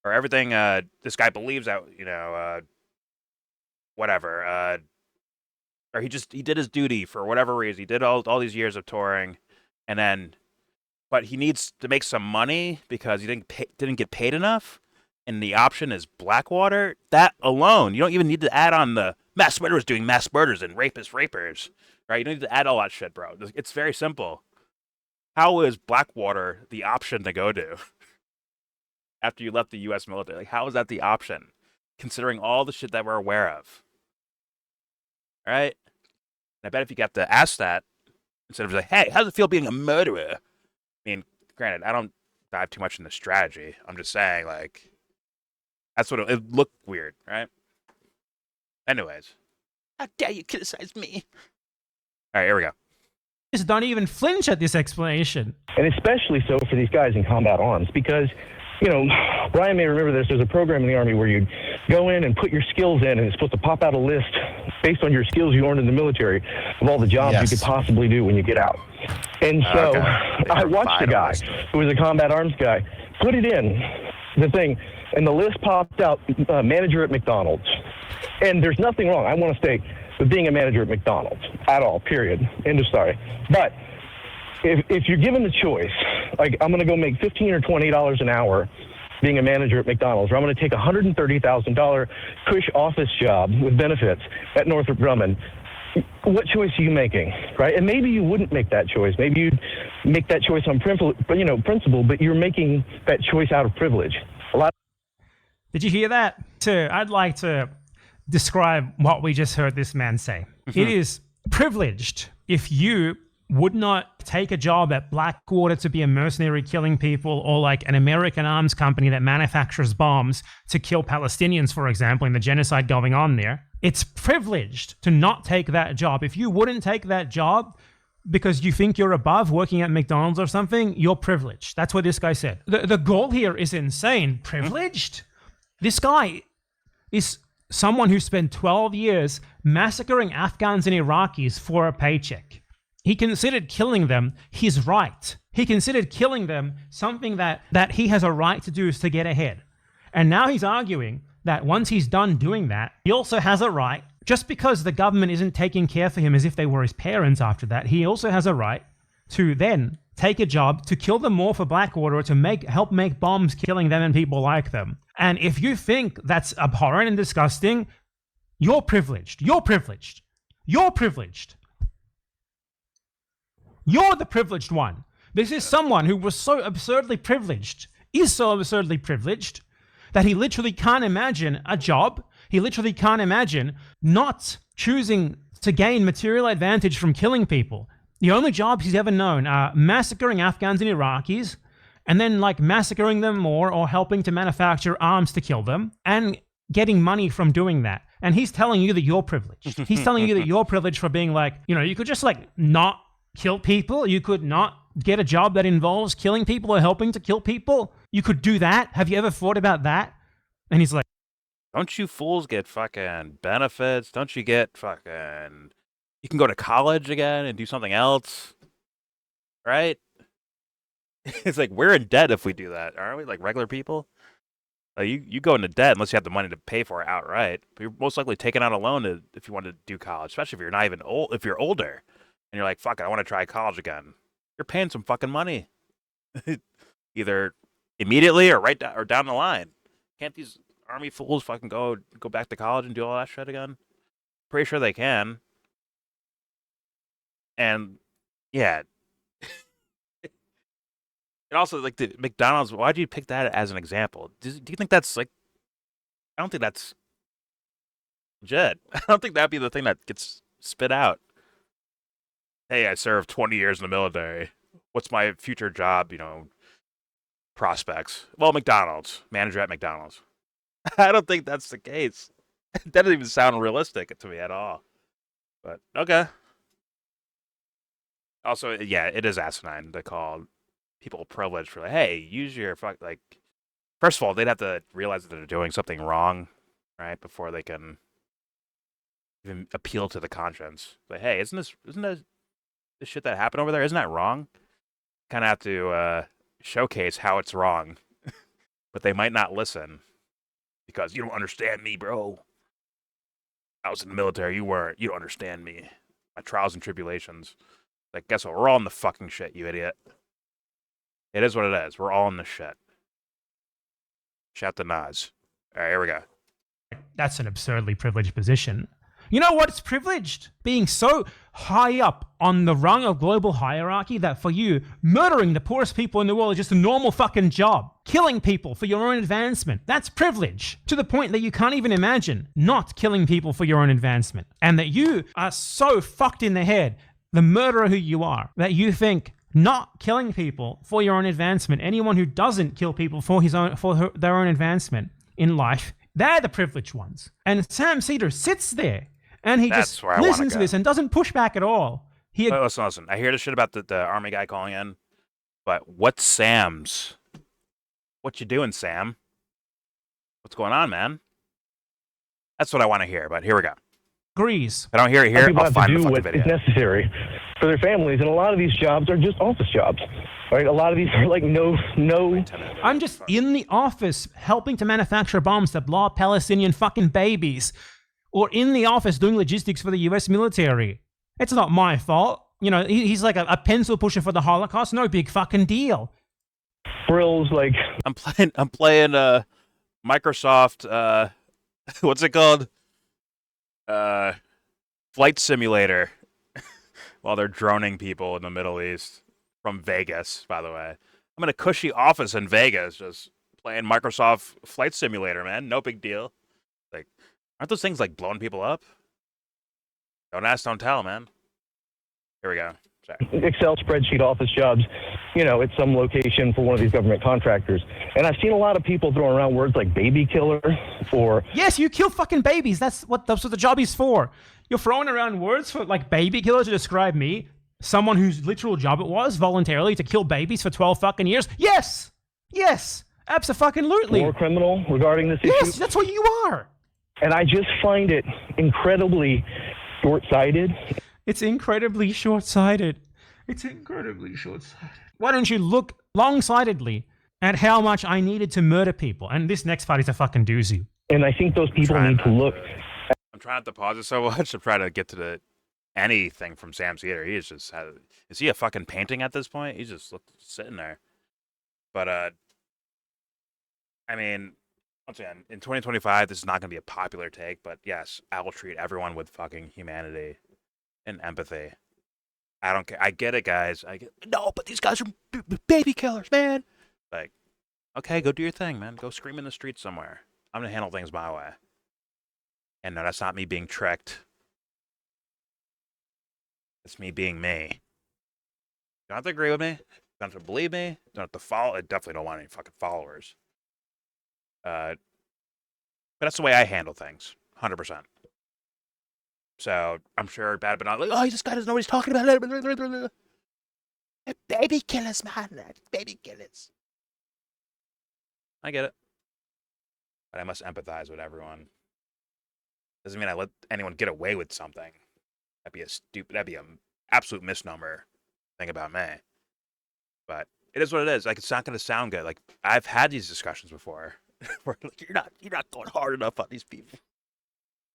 Speaker 1: or everything this guy believes that, whatever, or he did his duty for whatever reason. He did all these years of touring, and then... But he needs to make some money because he didn't get paid enough, and the option is Blackwater. That alone, you don't even need to add on the mass murderers doing mass murders and rapers, right? You don't need to add all that shit, bro. It's very simple. How is Blackwater the option to go to after you left the U.S. military? Like, how is that the option, considering all the shit that we're aware of? All right? And I bet if you got to ask that, instead of like, hey, how does it feel being a murderer? I mean, granted, I don't dive too much into strategy. I'm just saying, like, that's what it looked weird, right? Anyways, how dare you criticize me? All right, here we go.
Speaker 9: Just don't even flinch at this explanation.
Speaker 11: And especially so for these guys in combat arms, because, Brian may remember this. There's a program in the Army where you go in and put your skills in, and it's supposed to pop out a list based on your skills you earned in the military of all the jobs you could possibly do when you get out. And so I watched a guy who was a combat arms guy put it in, the thing, and the list popped out, manager at McDonald's. And there's nothing wrong, I want to state, with being a manager at McDonald's at all, period. End of story. But if you're given the choice, like I'm going to go make $15 or $20 an hour being a manager at McDonald's, or I'm going to take a $130,000 cush office job with benefits at Northrop Grumman, what choice are you making, right? And maybe you wouldn't make that choice. Maybe you'd make that choice on principle, but you're making that choice out of privilege.
Speaker 9: Did you hear that? I'd like to describe what we just heard this man say. It is privileged if you would not take a job at Blackwater to be a mercenary killing people, or like an American arms company that manufactures bombs to kill Palestinians, for example, in the genocide going on there. It's privileged to not take that job. If you wouldn't take that job because you think you're above working at McDonald's or something, you're privileged. That's what this guy said. The goal here is insane. Privileged? This guy is someone who spent 12 years massacring Afghans and Iraqis for a paycheck. He considered killing them his right. He considered killing them something that he has a right to do to get ahead. And now he's arguing that once he's done doing that, he also has a right, just because the government isn't taking care for him as if they were his parents after that, he also has a right to then take a job to kill them more for Blackwater, or to help make bombs killing them and people like them. And if you think that's abhorrent and disgusting, you're privileged. You're privileged. You're privileged. You're the privileged one. This is someone who was so absurdly privileged, is so absurdly privileged, that he literally can't imagine a job. He literally can't imagine not choosing to gain material advantage from killing people. The only jobs he's ever known are massacring Afghans and Iraqis, and then like massacring them more, or helping to manufacture arms to kill them, and getting money from doing that. And he's telling you that you're privileged. He's telling you that you're privileged for being like, you could just like not kill people. You could not get a job that involves killing people or helping to kill people. You could do that. Have you ever thought about that? And he's like,
Speaker 1: don't you fools get fucking benefits? Don't you get fucking... You can go to college again and do something else, right? It's like, we're in debt if we do that, aren't we? Like regular people? Like you go into debt unless you have the money to pay for it outright. But you're most likely taking out a loan if you want to do college, especially if you're not even old. If you're older and you're like, fuck it, I want to try college again. You're paying some fucking money, either immediately or down the line. Can't these army fools fucking go back to college and do all that shit again? Pretty sure they can. And yeah. And also, like, the McDonald's, why'd you pick that as an example? Do you think that's, like, I don't think that's legit. I don't think that'd be the thing that gets spit out. Hey, I served 20 years in the military. What's my future job, prospects? Well, McDonald's. Manager at McDonald's. I don't think that's the case. That doesn't even sound realistic to me at all. But, okay. Also, yeah, it is asinine to call people privileged for, like, hey, use your first of all, they'd have to realize that they're doing something wrong, right, before they can even appeal to the conscience. Like, hey, isn't this shit that happened over there, isn't that wrong? Kind of have to showcase how it's wrong, but they might not listen because you don't understand me, bro. I was in the military, you weren't. You don't understand me. My trials and tribulations. Like, guess what? We're all in the fucking shit, you idiot. It is what it is. We're all in the shit. Shout to Nas. All right, here we go.
Speaker 9: That's an absurdly privileged position. You know what's privileged? Being so high up on the rung of global hierarchy that for you, murdering the poorest people in the world is just a normal fucking job. Killing people for your own advancement. That's privilege. To the point that you can't even imagine not killing people for your own advancement. And that you are so fucked in the head, the murderer who you are, that you think not killing people for your own advancement, anyone who doesn't kill people for their own advancement in life, they're the privileged ones. And Sam Seder sits there and he just listens to this and doesn't push back at all.
Speaker 1: Listen. I hear the shit about the army guy calling in, but what's Sam's? What you doing, Sam? What's going on, man? That's what I want to hear, but here we go.
Speaker 9: Agrees.
Speaker 1: I don't hear it here. I'll find the fucking video.
Speaker 11: It's necessary for their families, and a lot of these jobs are just office jobs, right? A lot of these are like no.
Speaker 9: I'm just in the office helping to manufacture bombs that blow up Palestinian fucking babies, or in the office doing logistics for the U.S. military. It's not my fault. He's like a pencil pusher for the Holocaust. No big fucking deal.
Speaker 11: Frills like
Speaker 1: I'm playing Microsoft. What's it called? flight simulator while they're droning people in the Middle East from Vegas, by the way. I'm in a cushy office in Vegas just playing Microsoft Flight Simulator, man. No big deal. Like, aren't those things like blowing people up? Don't ask, don't tell, man. Here we go. Sorry.
Speaker 11: Excel spreadsheet office jobs, at some location for one of these government contractors. And I've seen a lot of people throwing around words like baby killer or...
Speaker 9: Yes, you kill fucking babies. That's what the job is for. You're throwing around words for like baby killer to describe me, someone whose literal job it was voluntarily to kill babies for 12 fucking years. Yes, abso-fucking-lutely.
Speaker 11: War criminal regarding this issue.
Speaker 9: Yes, that's what you are.
Speaker 11: And I just find it incredibly short-sighted.
Speaker 9: It's incredibly short-sighted. It's incredibly short-sighted. Why don't you look long-sightedly at how much I needed to murder people? And this next part is a fucking doozy.
Speaker 11: And I think those people need to look...
Speaker 1: I'm trying not to pause it so much. I'm trying to get to anything from Sam Seder. He is he a fucking painting at this point? He's just sitting there. But, I mean, once again, in 2025, this is not going to be a popular take, but yes, I will treat everyone with fucking humanity and empathy. I don't care. I get it, guys. No, but these guys are baby killers, man. Like, okay, go do your thing, man. Go scream in the streets somewhere. I'm going to handle things my way. And no, that's not me being tricked. It's me being me. You don't have to agree with me. You don't have to believe me. You don't have to follow. I definitely don't want any fucking followers. But that's the way I handle things. 100%. So I'm sure BadEmpanada like, this guy doesn't know what he's talking about. Baby killers, man. Baby killers. I get it. But I must empathize with everyone. Doesn't mean I let anyone get away with something. That'd be an absolute misnomer thing about me. But it is what it is. Like, it's not going to sound good. Like, I've had these discussions before where like, you're not going hard enough on these people.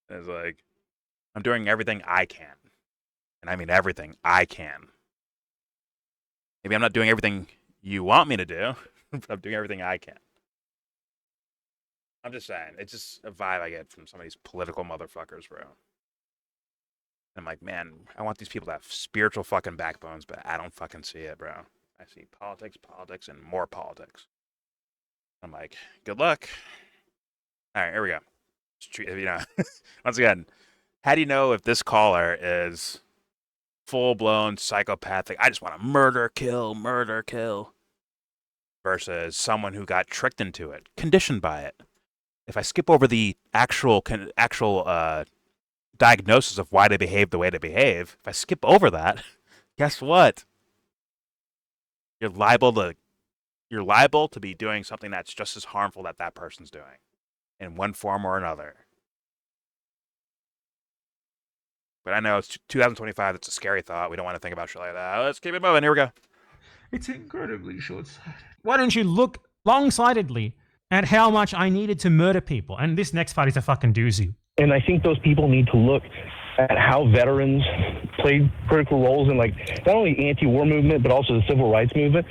Speaker 1: And it's like, I'm doing everything I can. And I mean everything I can. Maybe I'm not doing everything you want me to do, but I'm doing everything I can. I'm just saying, it's just a vibe I get from some of these political motherfuckers, bro. And I'm like, man, I want these people to have spiritual fucking backbones, but I don't fucking see it, bro. I see politics, and more politics. I'm like, good luck. All right, here we go. Once again, how do you know if this caller is full-blown psychopathic? I just want to murder, kill, versus someone who got tricked into it, conditioned by it. If I skip over the actual diagnosis of why they behave the way they behave, if I skip over that, guess what? You're liable to be doing something that's just as harmful that person's doing, in one form or another. But I know it's 2025. It's a scary thought. We don't want to think about shit like that. Let's keep it moving. Here we go.
Speaker 9: It's incredibly short-sighted. Why don't you look long-sightedly at how much I needed to murder people? And this next part is a fucking doozy.
Speaker 11: And I think those people need to look at how veterans played critical roles in, like, not only anti-war movement, but also the civil rights movement.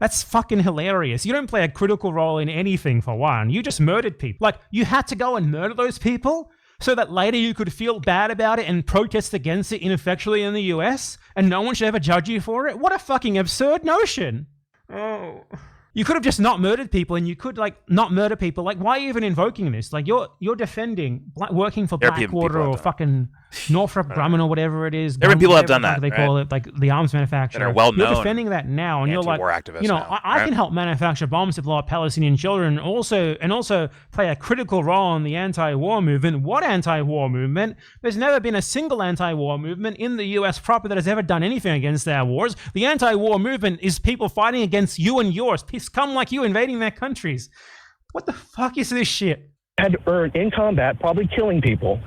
Speaker 9: That's fucking hilarious. You don't play a critical role in anything, for one. You just murdered people. Like, you had to go and murder those people so that later you could feel bad about it and protest against it ineffectually in the US, and no one should ever judge you for it? What a fucking absurd notion. Oh. You could have just not murdered people, and you could, like, not murder people. Like, why are you even invoking this? Like, you're defending working for Blackwater or fucking Northrop Grumman or whatever it is.
Speaker 1: There have been people have done that,
Speaker 9: they call it, like, the arms manufacturer.
Speaker 1: That are well known.
Speaker 9: You're defending that now, and you're like,
Speaker 1: activists
Speaker 9: I can help manufacture bombs to blow up Palestinian children, and also play a critical role in the anti-war movement. What anti-war movement? There's never been a single anti-war movement in the US proper that has ever done anything against our wars. The anti-war movement is people fighting against you and yours. Scum like you invading their countries. What the fuck is this shit?
Speaker 11: Had to earn in combat, probably killing people,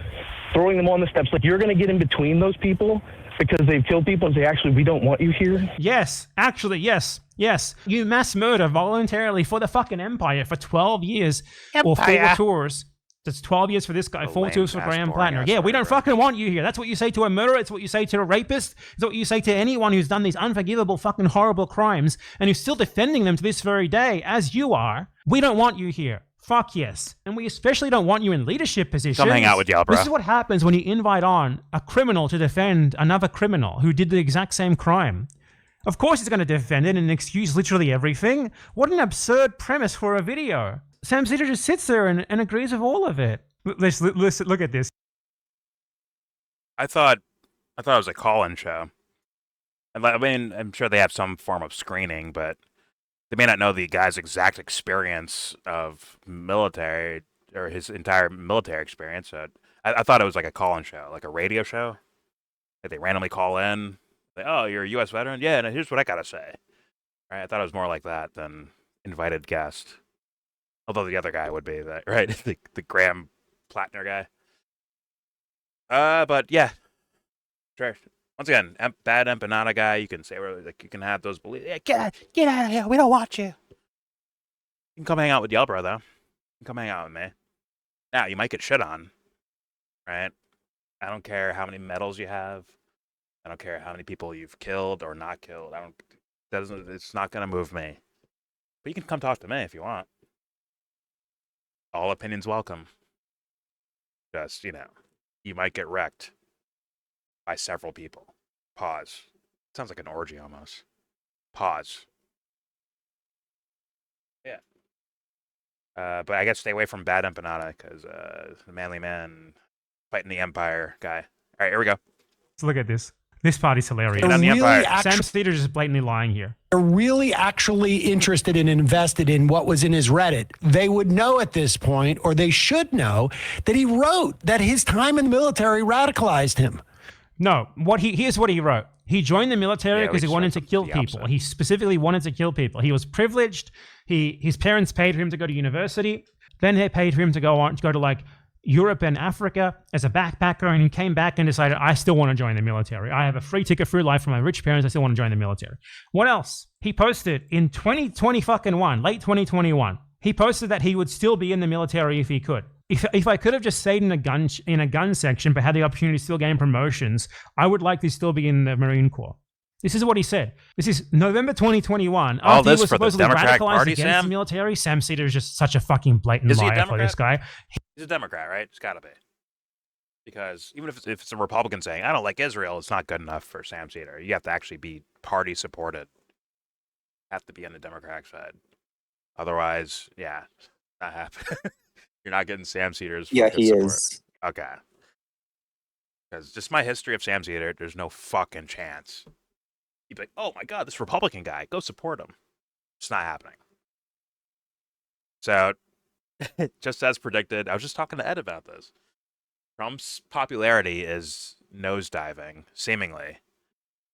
Speaker 11: throwing them on the steps. Like, you're going to get in between those people because they've killed people and say, actually, we don't want you here?
Speaker 9: Yes, actually, yes. You mass murder voluntarily for the fucking empire for 12 years or 4 tours. That's 12 years for this guy, 4 tours for Graham Platner. Yeah, we don't fucking want you here. That's what you say to a murderer. It's what you say to a rapist. It's what you say to anyone who's done these unforgivable fucking horrible crimes and who's still defending them to this very day, as you are. We don't want you here. Fuck yes. And we especially don't want you in leadership positions.
Speaker 1: Come hang out with YellBro.
Speaker 9: This is what happens when you invite on a criminal to defend another criminal who did the exact same crime. Of course he's going to defend it and excuse literally everything. What an absurd premise for a video. Sam Seder just sits there and agrees with all of it. Let's look at this.
Speaker 1: I thought it was a call-in show. I mean, I'm sure they have some form of screening, but they may not know the guy's exact experience of military or his entire military experience. So I thought it was like a call-in show, like a radio show. Like they randomly call in. Like, oh, you're a U.S. veteran? Yeah, and here's what I gotta say. Right? I thought it was more like that than invited guest. Although the other guy would be that, right? the Graham Platner guy. But yeah, sure. Once again, BadEmpanada guy. You can say like you can have those beliefs. Yeah, get out of here. We don't want you. You can come hang out with YellBro though. You can come hang out with me. Now you might get shit on, right? I don't care how many medals you have. I don't care how many people you've killed or not killed. It's not gonna move me. But you can come talk to me if you want. All opinions welcome. Just, you might get wrecked by several people. Pause. Sounds like an orgy almost. Pause. Yeah. But I guess stay away from BadEmpanada because the manly man fighting the Empire guy. All right, here we go.
Speaker 9: Let's look at this. This party's hilarious. Sam Seder is just blatantly lying here.
Speaker 12: They're really actually interested and invested in what was in his Reddit. They would know at this point, or they should know, that he wrote that his time in the military radicalized him.
Speaker 9: No, here's what he wrote. He joined the military because he wanted to kill people. He specifically wanted to kill people. He was privileged. His parents paid for him to go to university. Then they paid for him to go to like Europe and Africa as a backpacker, and he came back and decided, I still want to join the military. I have a free ticket through life from my rich parents. I still want to join the military. What else? He posted in 2021, late 2021, he posted that he would still be in the military if he could. If I could have just stayed in a gun section but had the opportunity to still gain promotions, I would like to still be in the Marine Corps. This is what he said. This is November 2021.
Speaker 1: All
Speaker 9: after
Speaker 1: this
Speaker 9: he was
Speaker 1: for the
Speaker 9: supposedly
Speaker 1: Democratic
Speaker 9: radicalized
Speaker 1: Party,
Speaker 9: against
Speaker 1: Sam?
Speaker 9: the military. Sam Seder is just such a fucking blatant liar for this guy.
Speaker 1: He's a Democrat, right? It's got to be. Because even if it's a Republican saying, I don't like Israel, it's not good enough for Sam Seder. You have to actually be party supported. Have to be on the Democratic side. Otherwise, yeah, not happening. You're not getting Sam Seder's support.
Speaker 10: Is.
Speaker 1: Okay. Because just my history of Sam Seder, there's no fucking chance. You'd be like, oh my God, this Republican guy, go support him. It's not happening. So, just as predicted, I was just talking to Ed about this. Trump's popularity is nosediving, seemingly.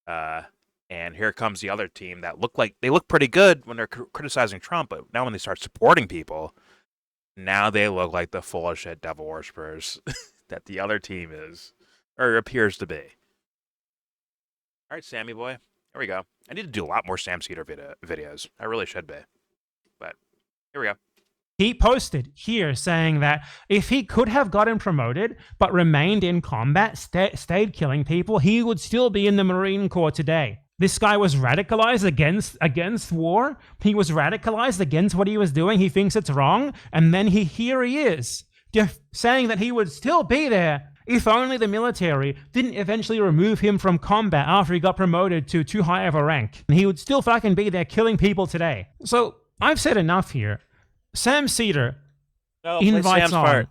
Speaker 1: And here comes the other team that they look pretty good when they're criticizing Trump, but now when they start supporting people, now they look like the full of shit devil worshippers that the other team is, or appears to be. All right, Sammy boy. Here we go. I need to do a lot more Sam Seder videos. I really should be. But here we go.
Speaker 9: He posted here saying that if he could have gotten promoted but remained in combat, stayed killing people, he would still be in the Marine Corps today. This guy was radicalized against war. He was radicalized against what he was doing. He thinks it's wrong. And then here he is saying that he would still be there if only the military didn't eventually remove him from combat after he got promoted to too high of a rank. He would still fucking be there killing people today. So I've said enough here. Sam Seder invites on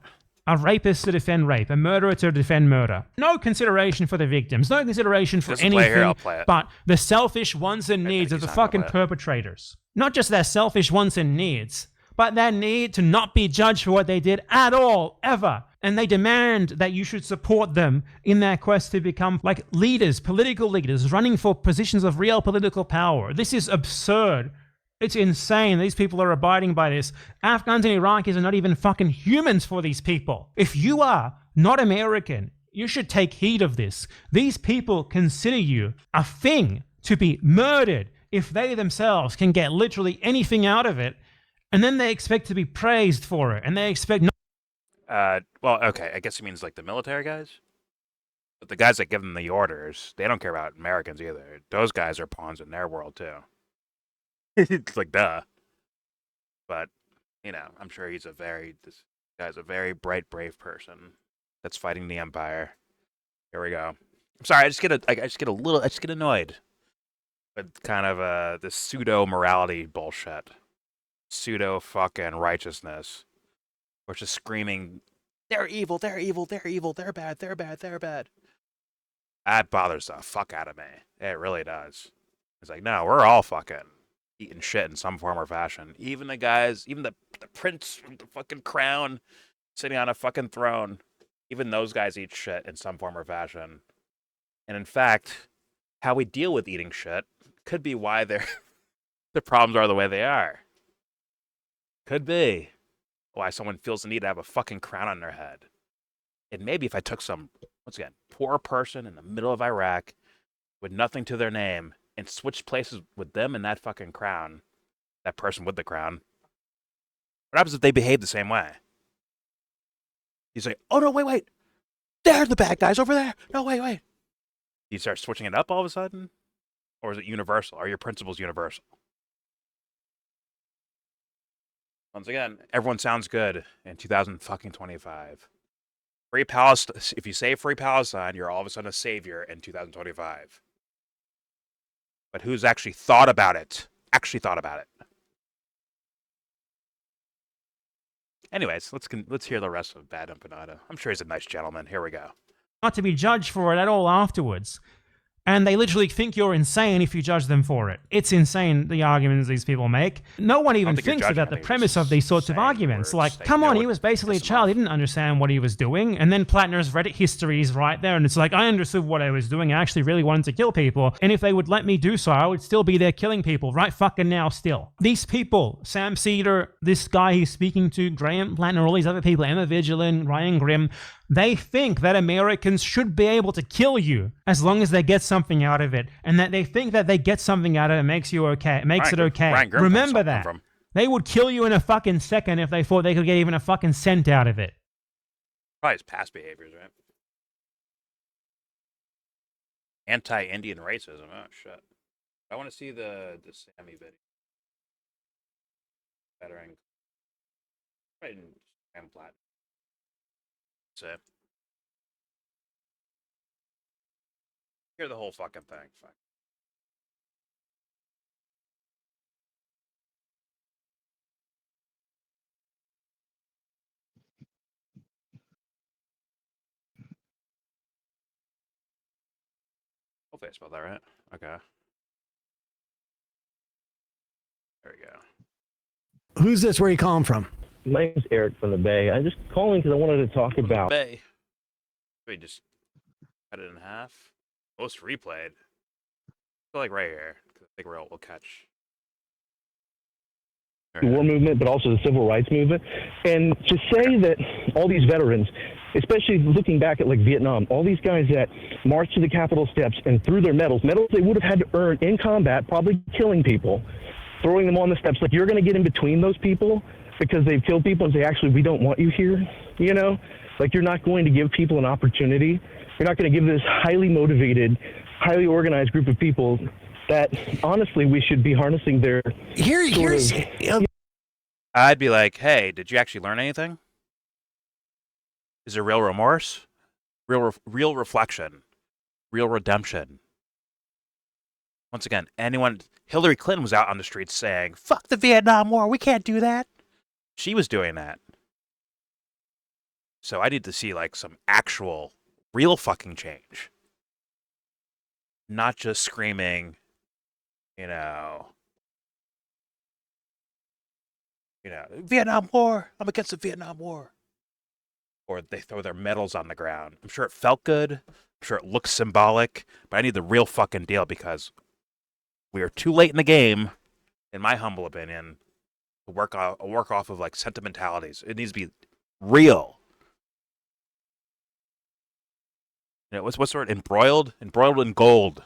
Speaker 9: a rapist to defend rape, a murderer to defend murder. No consideration for the victims, no consideration for anything but the selfish wants and needs of the fucking perpetrators. Not just their selfish wants and needs, but their need to not be judged for what they did at all, ever. And they demand that you should support them in their quest to become like leaders, political leaders, running for positions of real political power. This is absurd. It's insane. These people are abiding by this. Afghans and Iraqis are not even fucking humans for these people. If you are not American, you should take heed of this. These people consider you a thing to be murdered if they themselves can get literally anything out of it, and then they expect to be praised for it, and they expect
Speaker 1: well, okay, I guess he means like the military guys. But the guys that give them the orders, they don't care about Americans either. Those guys are pawns in their world too. It's like, duh. But, I'm sure this guy's a very bright, brave person that's fighting the Empire. Here we go. I'm sorry, I just get annoyed with kind of this pseudo morality bullshit, pseudo fucking righteousness, we're just screaming, they're evil, they're evil, they're evil, they're bad, they're bad, they're bad. That bothers the fuck out of me. It really does. It's like, no, we're all fucking eating shit in some form or fashion. Even the guys, even the prince with the fucking crown sitting on a fucking throne, even those guys eat shit in some form or fashion. And in fact, how we deal with eating shit could be why the problems are the way they are. Could be why someone feels the need to have a fucking crown on their head. And maybe if I took some, once again, poor person in the middle of Iraq with nothing to their name and switched places with them and that fucking crown, that person with the crown, what happens if they behave the same way? You say, oh no, wait. They're the bad guys over there. No, wait. You start switching it up all of a sudden? Or is it universal? Are your principles universal? Once again, everyone sounds good in 2025. Free Palestine. If you say free Palestine, you're all of a sudden a savior in 2025. But who's actually thought about it? Anyways, let's hear the rest of BadEmpanada. I'm sure he's a nice gentleman. Here we go.
Speaker 9: Not to be judged for it at all afterwards. And they literally think you're insane if you judge them for it. It's insane, the arguments these people make. No one even thinks about the premise of these sorts of arguments. Like, come on, he was basically a child. He didn't understand what he was doing. And then Platner's Reddit history is right there. And it's like, I understood what I was doing. I actually really wanted to kill people. And if they would let me do so, I would still be there killing people right fucking now still. These people, Sam Seder, this guy he's speaking to, Graham Platner, all these other people, Emma Vigilant, Ryan Grimm, they think that Americans should be able to kill you as long as they get something out of it, and that they think that they get something out of it makes you okay. It makes it okay. Remember that. They would kill you in a fucking second if they thought they could get even a fucking cent out of it.
Speaker 1: Probably his past behaviors, right? Anti-Indian racism. Oh shit! I want to see the Sammy video. Veteran. Right in Sam Platt. That's it. Hear the whole fucking thing. Fuck. Hopefully I spelled that right. Okay. There we go.
Speaker 12: Who's this? Where are you calling from?
Speaker 11: My name's Eric from the Bay. I'm just calling because I wanted to talk about...
Speaker 1: Bay. We just cut it in half. Most replayed. I feel like right here. I think we'll catch.
Speaker 11: The war movement, but also the civil rights movement. And to say that all these veterans, especially looking back at like Vietnam, all these guys that marched to the Capitol steps and threw their medals they would have had to earn in combat, probably killing people, throwing them on the steps, like you're going to get in between those people because they've killed people and say, actually, we don't want you here, you know? Like, you're not going to give people an opportunity. You're not going to give this highly motivated, highly organized group of people that, honestly, we should be harnessing their...
Speaker 1: I'd be like, hey, did you actually learn anything? Is there real remorse? Real reflection? Real redemption? Once again, Hillary Clinton was out on the streets saying, fuck the Vietnam War, we can't do that. She was doing that. So I need to see like some actual, real fucking change. Not just screaming, Vietnam War, I'm against the Vietnam War. Or they throw their medals on the ground. I'm sure it felt good. I'm sure it looks symbolic. But I need the real fucking deal because we are too late in the game, in my humble opinion, to work off of like sentimentalities. It needs to be real. What's the word? Embroiled in gold,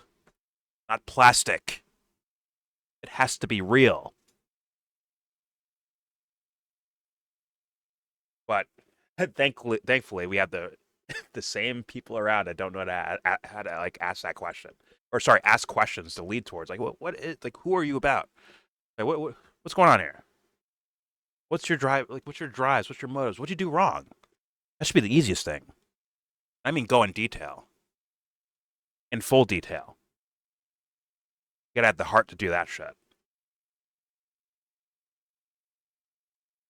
Speaker 1: not plastic. It has to be real. But thankfully, we have the same people around that don't know how to like ask that question, or sorry, ask questions to lead towards like what is like who are you about? Like, what's going on here? What's your drive? Like, what's your drives? What's your motives? What'd you do wrong? That should be the easiest thing. I mean, go in detail. In full detail. You gotta have the heart to do that shit.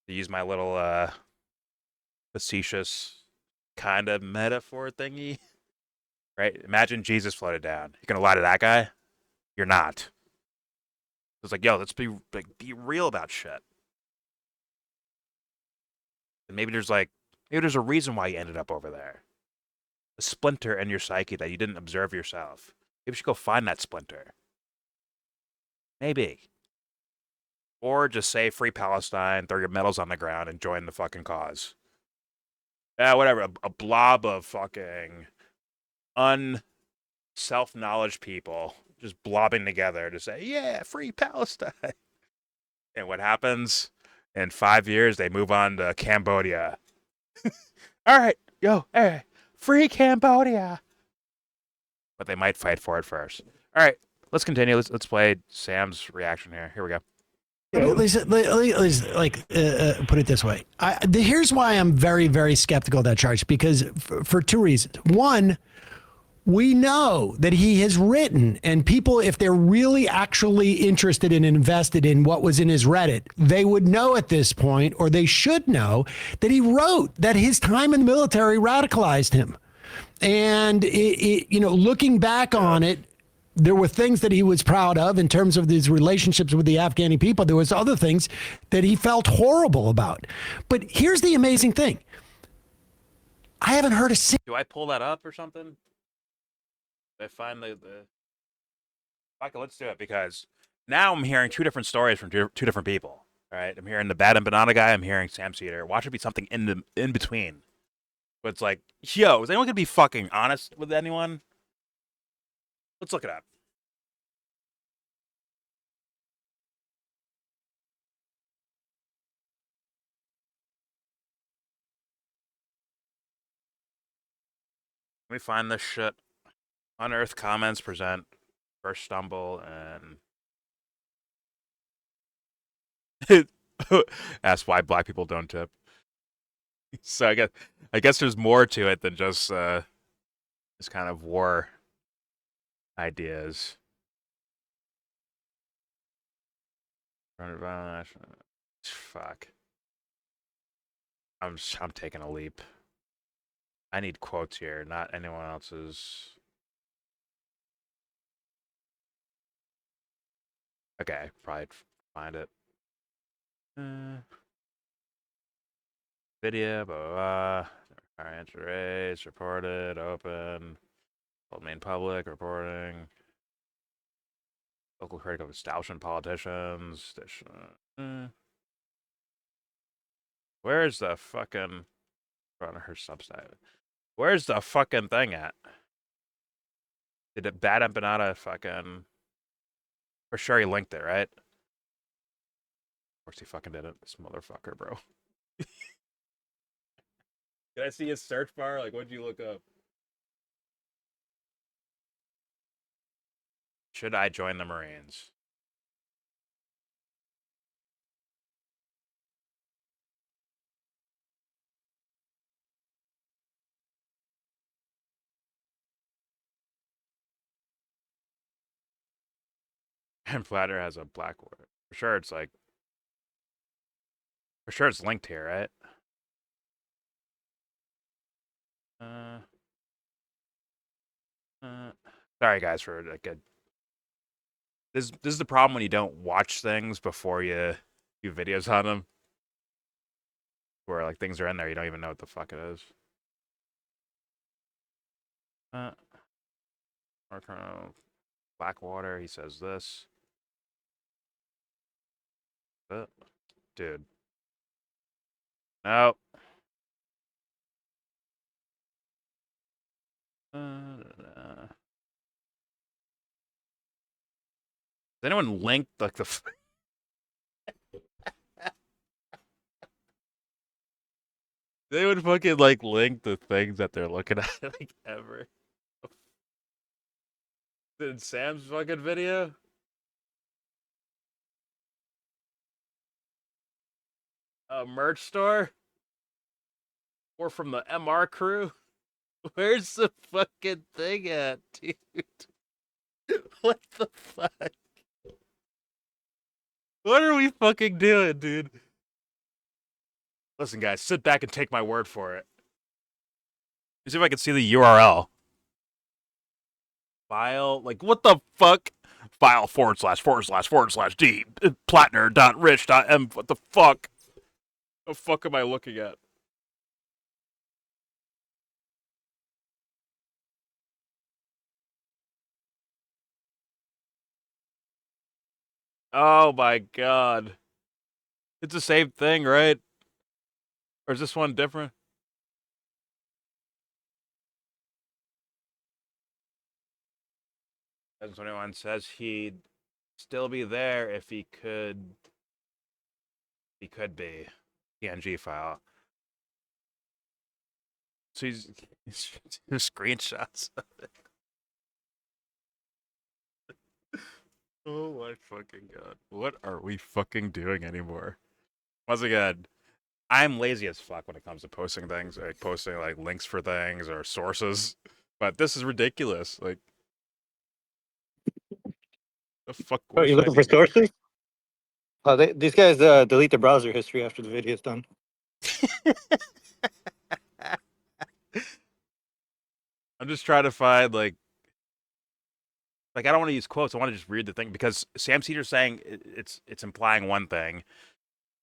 Speaker 1: To use my little, facetious kind of metaphor thingy. Right? Imagine Jesus floated down. You gonna lie to that guy? You're not. It's like, yo, let's be real about shit. And maybe there's a reason why you ended up over there. A splinter in your psyche that you didn't observe yourself. Maybe you should go find that splinter. Maybe. Or just say free Palestine, throw your medals on the ground, and join the fucking cause. Yeah, whatever. A blob of fucking self-knowledge people just blobbing together to say, yeah, free Palestine. And what happens? In 5 years, they move on to Cambodia. All right, yo, hey, free Cambodia. But they might fight for it first. All right, let's continue. Let's play Sam's reaction here. Here we go.
Speaker 12: Listen, put it this way. Here's why I'm very, very skeptical of that charge, because for two reasons. One, we know that he has written, and people, if they're really actually interested and invested in what was in his Reddit, they would know at this point, or they should know, that he wrote that his time in the military radicalized him. And, looking back on it, there were things that he was proud of in terms of his relationships with the Afghani people. There was other things that he felt horrible about. But here's the amazing thing. I haven't heard a single...
Speaker 1: Do I pull that up or something? I find the okay, let's do it, because now I'm hearing two different stories from two different people. All right, I'm hearing the BadEmpanada guy. I'm hearing Sam Seder. Watch it be something in between. But it's like, yo, is anyone gonna be fucking honest with anyone? Let's look it up. Let me find this shit. Unearthed comments present first stumble and ask why black people don't tip. So I guess there's more to it than just this kind of war ideas. Fuck. I'm taking a leap. I need quotes here, not anyone else's. Okay, probably find it. Video, blah, blah, blah. Our answer race, reported, open. Main public, reporting. Local critic of establishment politicians. Where's the fucking... Run her subsite. Where's the fucking thing at? Did it BadEmpanada fucking... For sure he linked it, right? Of course he fucking did it. This motherfucker, bro. Did I see his search bar? Like, what'd you look up? Should I join the Marines? And Platner has a black word. For sure it's like... For sure it's linked here, right? Sorry guys for like a... This is the problem when you don't watch things before you do videos on them. Where like things are in there, you don't even know what the fuck it is. Blackwater, he says this. Dude. No. Does anyone link like the... They would fucking like link the things that they're looking at like ever. In Sam's fucking video? A merch store? Or from the MR crew? Where's the fucking thing at, dude? What the fuck? What are we fucking doing, dude? Listen, guys, sit back and take my word for it. Let me see if I can see the URL. File, like, what the fuck? File / / D Platner.rich.m. What the fuck? The fuck am I looking at? Oh my god. It's the same thing, right? Or is this one different? 2021 says he'd still be there if he could. He could be. PNG file. So he's screenshots of it. Oh my fucking god. What are we fucking doing anymore? Once again, I'm lazy as fuck when it comes to posting things, like posting like links for things or sources. But this is ridiculous. Like, the fuck?
Speaker 13: Oh, you looking for sources? These guys delete the browser history after the video is done.
Speaker 1: I'm just trying to find like I don't want to use quotes. I want to just read the thing because Sam Cedar's saying it's implying one thing.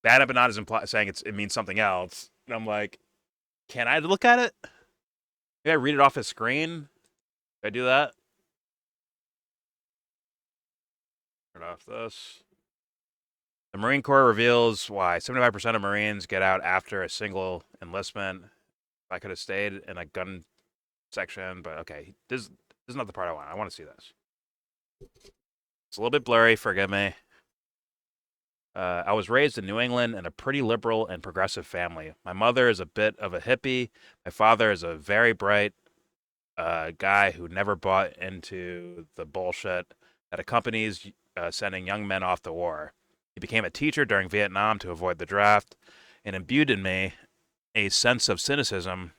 Speaker 1: BadEmpanada is saying it means something else. And I'm like, can I look at it? Maybe I read it off his screen. Can I do that? Turn off this. The Marine Corps reveals why 75% of Marines get out after a single enlistment. I could have stayed in a gun section, but okay. This is not the part I want. I want to see this. It's a little bit blurry, forgive me. I was raised in New England in a pretty liberal and progressive family. My mother is a bit of a hippie. My father is a very bright guy who never bought into the bullshit that accompanies sending young men off to war. He became a teacher during Vietnam to avoid the draft and imbued in me a sense of cynicism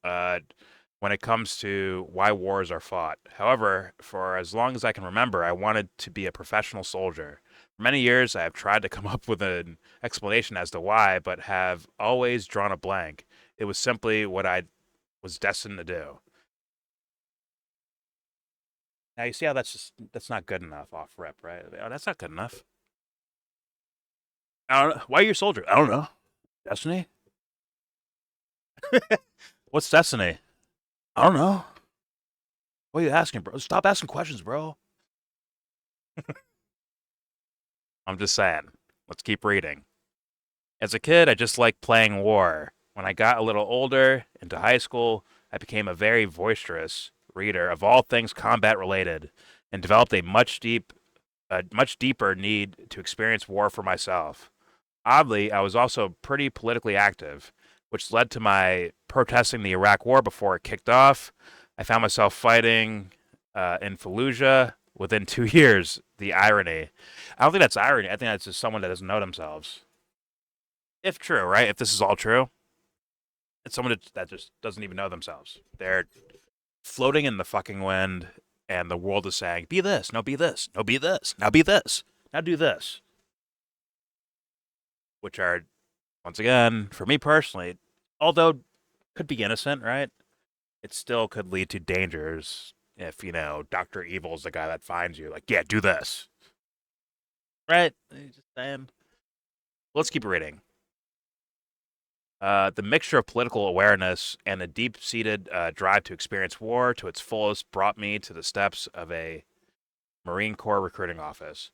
Speaker 1: when it comes to why wars are fought. However, for as long as I can remember, I wanted to be a professional soldier. For many years, I have tried to come up with an explanation as to why, but have always drawn a blank. It was simply what I was destined to do. Now, you see how that's not good enough off rip, right? Oh, that's not good enough. I don't know. Why are you a soldier? I don't know. Destiny? What's destiny? I don't know. What are you asking, bro? Stop asking questions, bro. I'm just saying. Let's keep reading. As a kid, I just liked playing war. When I got a little older, into high school, I became a very boisterous reader of all things combat related and developed a much deeper need to experience war for myself. Oddly, I was also pretty politically active, which led to my protesting the Iraq War before it kicked off. I found myself fighting in Fallujah within 2 years. The irony. I don't think that's irony. I think that's just someone that doesn't know themselves. If true, right? If this is all true, it's someone that just doesn't even know themselves. They're floating in the fucking wind, and the world is saying, be this, no, be this, no, be this, now be this, now do this. Which are, once again, for me personally, although could be innocent, right? It still could lead to dangers if, Dr. Evil's the guy that finds you. Like, yeah, do this. Right? Just saying. Let's keep reading. The mixture of political awareness and the deep-seated drive to experience war to its fullest brought me to the steps of a Marine Corps recruiting office.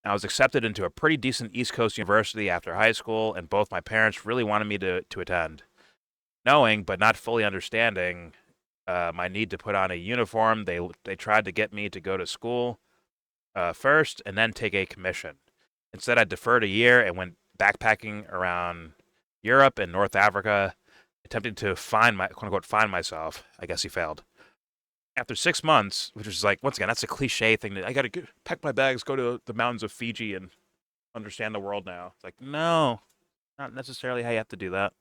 Speaker 1: I was accepted into a pretty decent East Coast university after high school, and both my parents really wanted me to attend. Knowing, but not fully understanding, my need to put on a uniform, they tried to get me to go to school first and then take a commission. Instead, I deferred a year and went backpacking around Europe and North Africa, attempting to quote-unquote find myself. I guess he failed. After 6 months, which is like, once again, that's a cliche thing. I got to pack my bags, go to the mountains of Fiji, and understand the world now. It's like, no. not necessarily how you have to do that.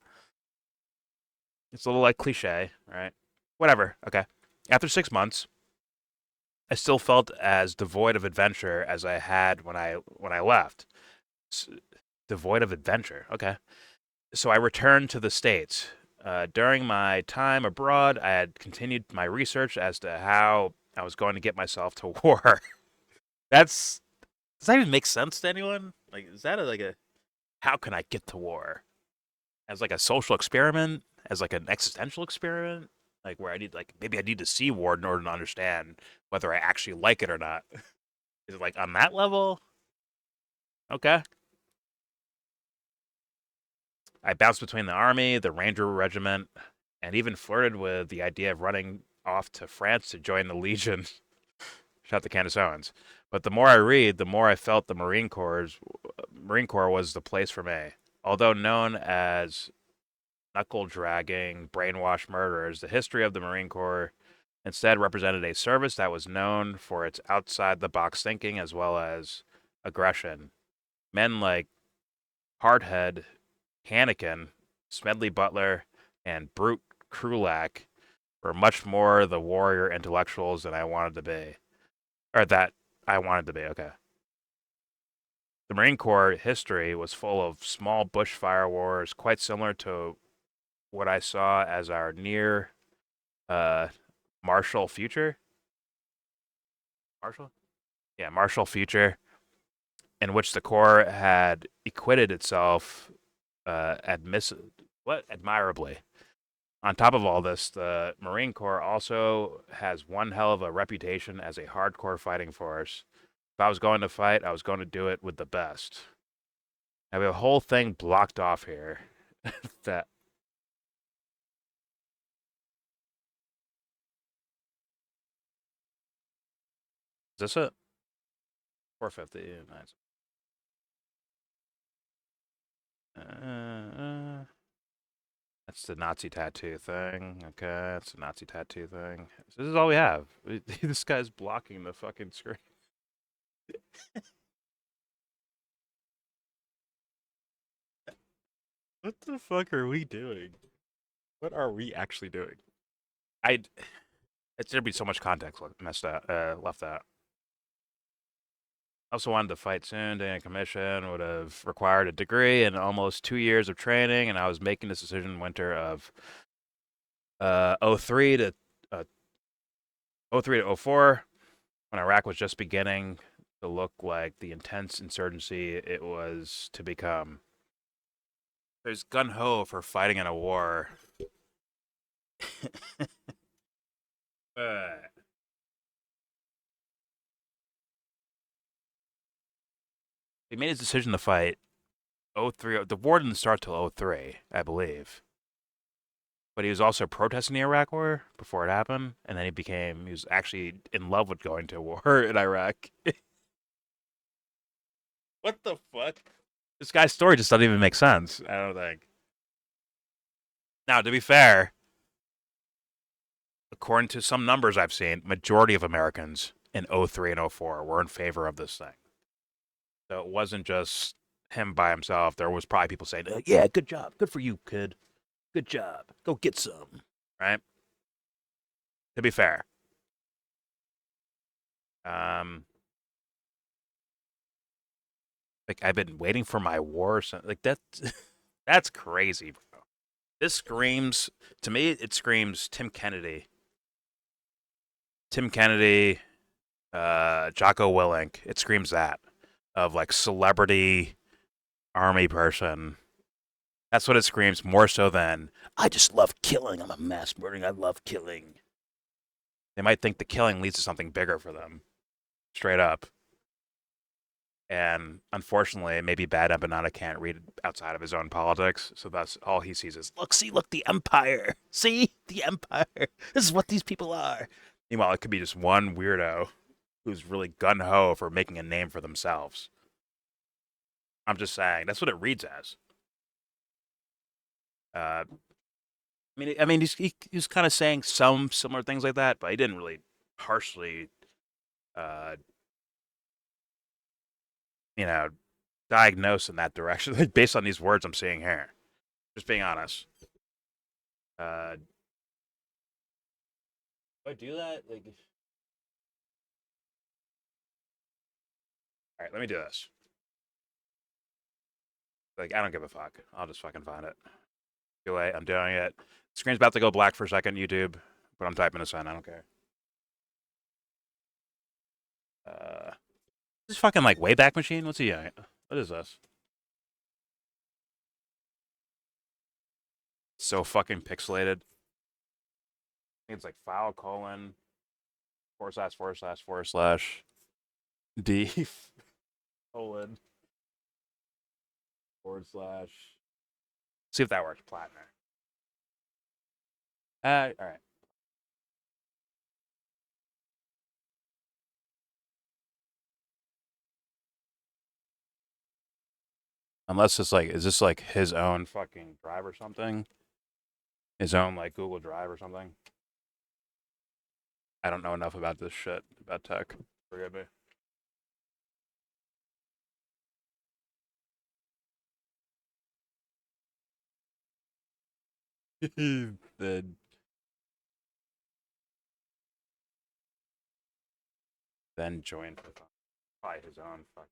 Speaker 1: It's a little like cliche, right? Whatever. Okay. After 6 months, I still felt as devoid of adventure as I had when I left. Devoid of adventure. Okay. So I returned to the States. During my time abroad, I had continued my research as to how I was going to get myself to war. Does that even make sense to anyone? Like, is that like a how can I get to war? As like a social experiment? As like an existential experiment? Like where I need maybe I need to see war in order to understand whether I actually like it or not. Is it like on that level? Okay. I bounced between the army, the Ranger Regiment, and even flirted with the idea of running off to France to join the Legion. Shout to Candace Owens. But the more I read, the more I felt the Marine Corps was the place for me. Although known as knuckle-dragging, brainwash murderers, the history of the Marine Corps instead represented a service that was known for its outside-the-box thinking as well as aggression. Men like Hardhead, Hannikin, Smedley Butler, and Brute Krulak were much more the warrior intellectuals than I wanted to be. Or that I wanted to be, okay. The Marine Corps history was full of small bushfire wars, quite similar to what I saw as our near Marshall future. Marshall? Yeah, Marshall future, in which the Corps had acquitted itself admirably. On top of all this, the Marine Corps also has one hell of a reputation as a hardcore fighting force. If I was going to fight, I was going to do it with the best. I have a whole thing blocked off here. That is this it? 450. Nice. That's the Nazi tattoo thing. Okay, that's the Nazi tattoo thing. So this is all we have. This guy's blocking the fucking screen. What the fuck are we doing? What are we actually doing? There'd be so much context left out. I also wanted to fight soon. Getting a commission would have required a degree and almost 2 years of training, and I was making this decision winter of 03 to 04, when Iraq was just beginning to look like the intense insurgency it was to become. There's gun-ho for fighting in a war. He made his decision to fight 03. The war didn't start till 03, I believe. But he was also protesting the Iraq War before it happened, and then he was actually in love with going to war in Iraq. What the fuck? This guy's story just doesn't even make sense, I don't think. Now, to be fair, according to some numbers I've seen, majority of Americans in 03 and 04 were in favor of this thing. So it wasn't just him by himself. There was probably people saying, yeah, good job. Good for you, kid. Good job. Go get some. Right? To be fair. Like, I've been waiting for my war. Like, that's crazy, bro. This screams, to me, it screams Tim Kennedy. Tim Kennedy, Jocko Willink. It screams that. Of, like, celebrity army person. That's what it screams, more so than, I just love killing. I'm a mass murdering. I love killing. They might think the killing leads to something bigger for them. Straight up. And unfortunately, maybe BadEmpanada can't read outside of his own politics. So that's all he sees is, look, the empire. See? The empire. This is what these people are. Meanwhile, it could be just one weirdo who's really gun-ho for making a name for themselves. I'm just saying. That's what it reads as. I mean, he was kind of saying some similar things like that, but he didn't really harshly, diagnose in that direction, like based on these words I'm seeing here. Just being honest. Do I do that? Like, all right, let me do this. Like, I don't give a fuck. I'll just fucking find it. Too late. I'm doing it. Screen's about to go black for a second, YouTube, but I'm typing this in. I don't care. This fucking like Wayback Machine. What's he? What is this? So fucking pixelated. I think it's like file colon / D colon / See if that works. Platner. All right. Unless it's like, is this like his own fucking drive or something? His own like Google Drive or something? I don't know enough about this shit, about tech. Forgive me. Then join for probably his own fuck.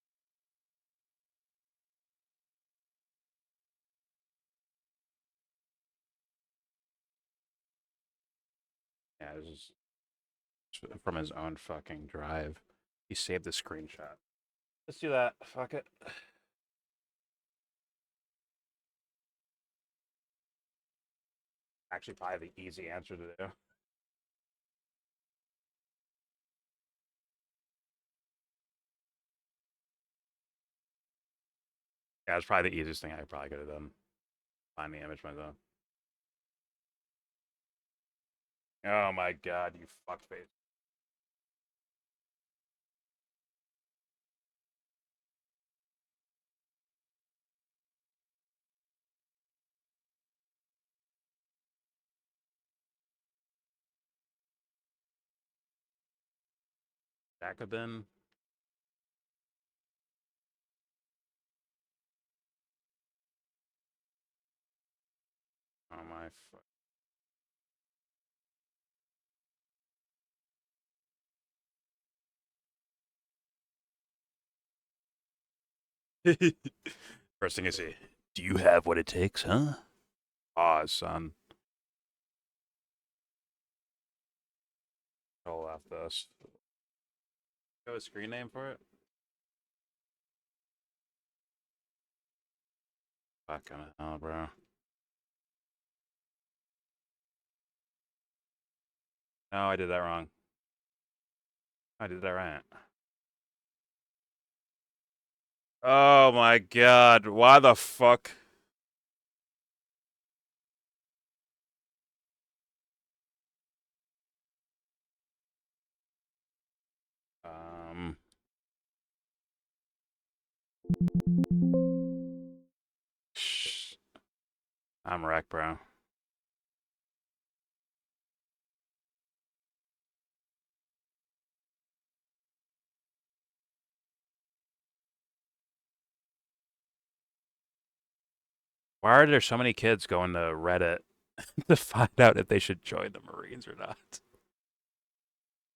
Speaker 1: Yeah, this is from his own fucking drive. He saved the screenshot. Let's do that. Fuck it. Actually, probably the easy answer to do. Yeah, it's probably the easiest thing I probably could have done. Find the image myself. Oh my god, you fuckface. Jacobin. Oh my fuck. First thing I see. Do you have what it takes, huh? Pause, son. I'll laugh this. Go a screen name for it? Fucking hell, bro. No, I did that wrong. I did that right. Oh my god, why the fuck? I'm wrecked, bro. Why are there so many kids going to Reddit to find out if they should join the Marines or not?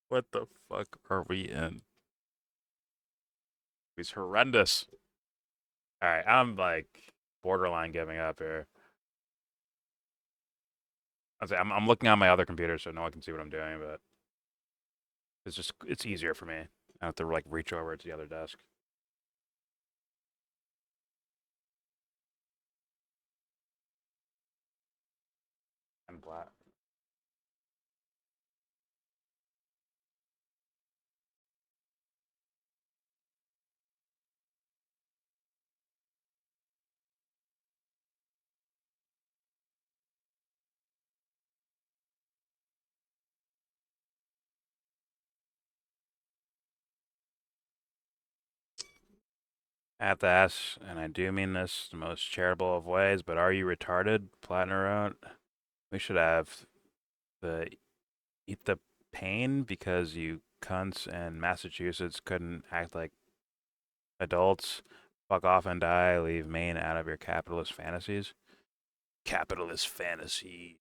Speaker 1: What the fuck are we in? He's horrendous. Alright, I'm like borderline giving up here. I'm looking on my other computer so no one can see what I'm doing, but it's easier for me. I don't have to like reach over to the other desk. And black. I have to ask, and I do mean this the most charitable of ways, but are you retarded? Platner wrote. We should have the eat the pain because you cunts in Massachusetts couldn't act like adults. Fuck off and die. Leave Maine out of your capitalist fantasies. Capitalist fantasies.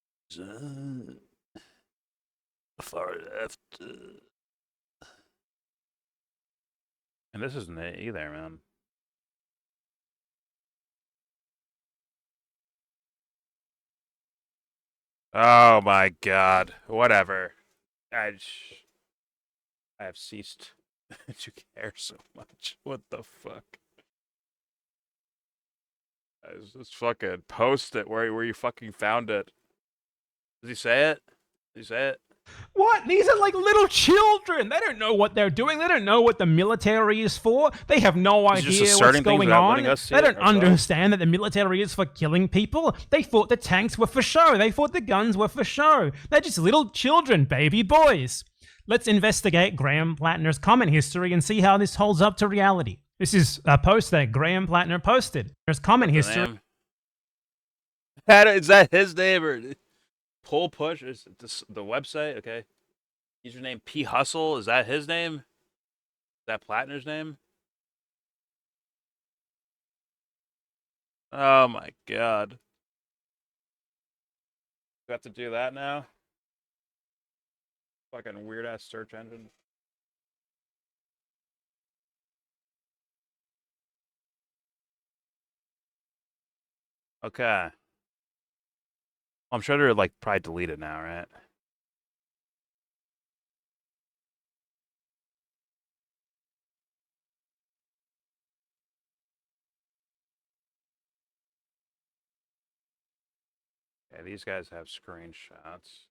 Speaker 1: Far left. And this isn't it either, man. Oh my god. Whatever. I have ceased to care so much. What the fuck? Just fucking post it where you fucking found it. Does he say it? Does he say it?
Speaker 9: What? These are like little children. They don't know what they're doing. They don't know what the military is for. They have no
Speaker 1: He's just
Speaker 9: idea what's
Speaker 1: asserting things
Speaker 9: going
Speaker 1: without
Speaker 9: on.
Speaker 1: letting us see
Speaker 9: They
Speaker 1: it
Speaker 9: don't
Speaker 1: ourselves.
Speaker 9: understand that the military is for killing people. They thought the tanks were for show. They thought the guns were for show. They're just little children, baby boys. Let's investigate Graham Platner's comment history and see how this holds up to reality. This is a post that Graham Platner posted. There's comment history.
Speaker 1: Name? Is that his name or pull push? Is this the website? Okay. Username P Hustle. Is that his name? Is that Platner's name? Oh my god. We have to do that now? Fucking weird ass search engine. Okay. I'm sure they're like probably delete it now, right? Yeah, these guys have screenshots.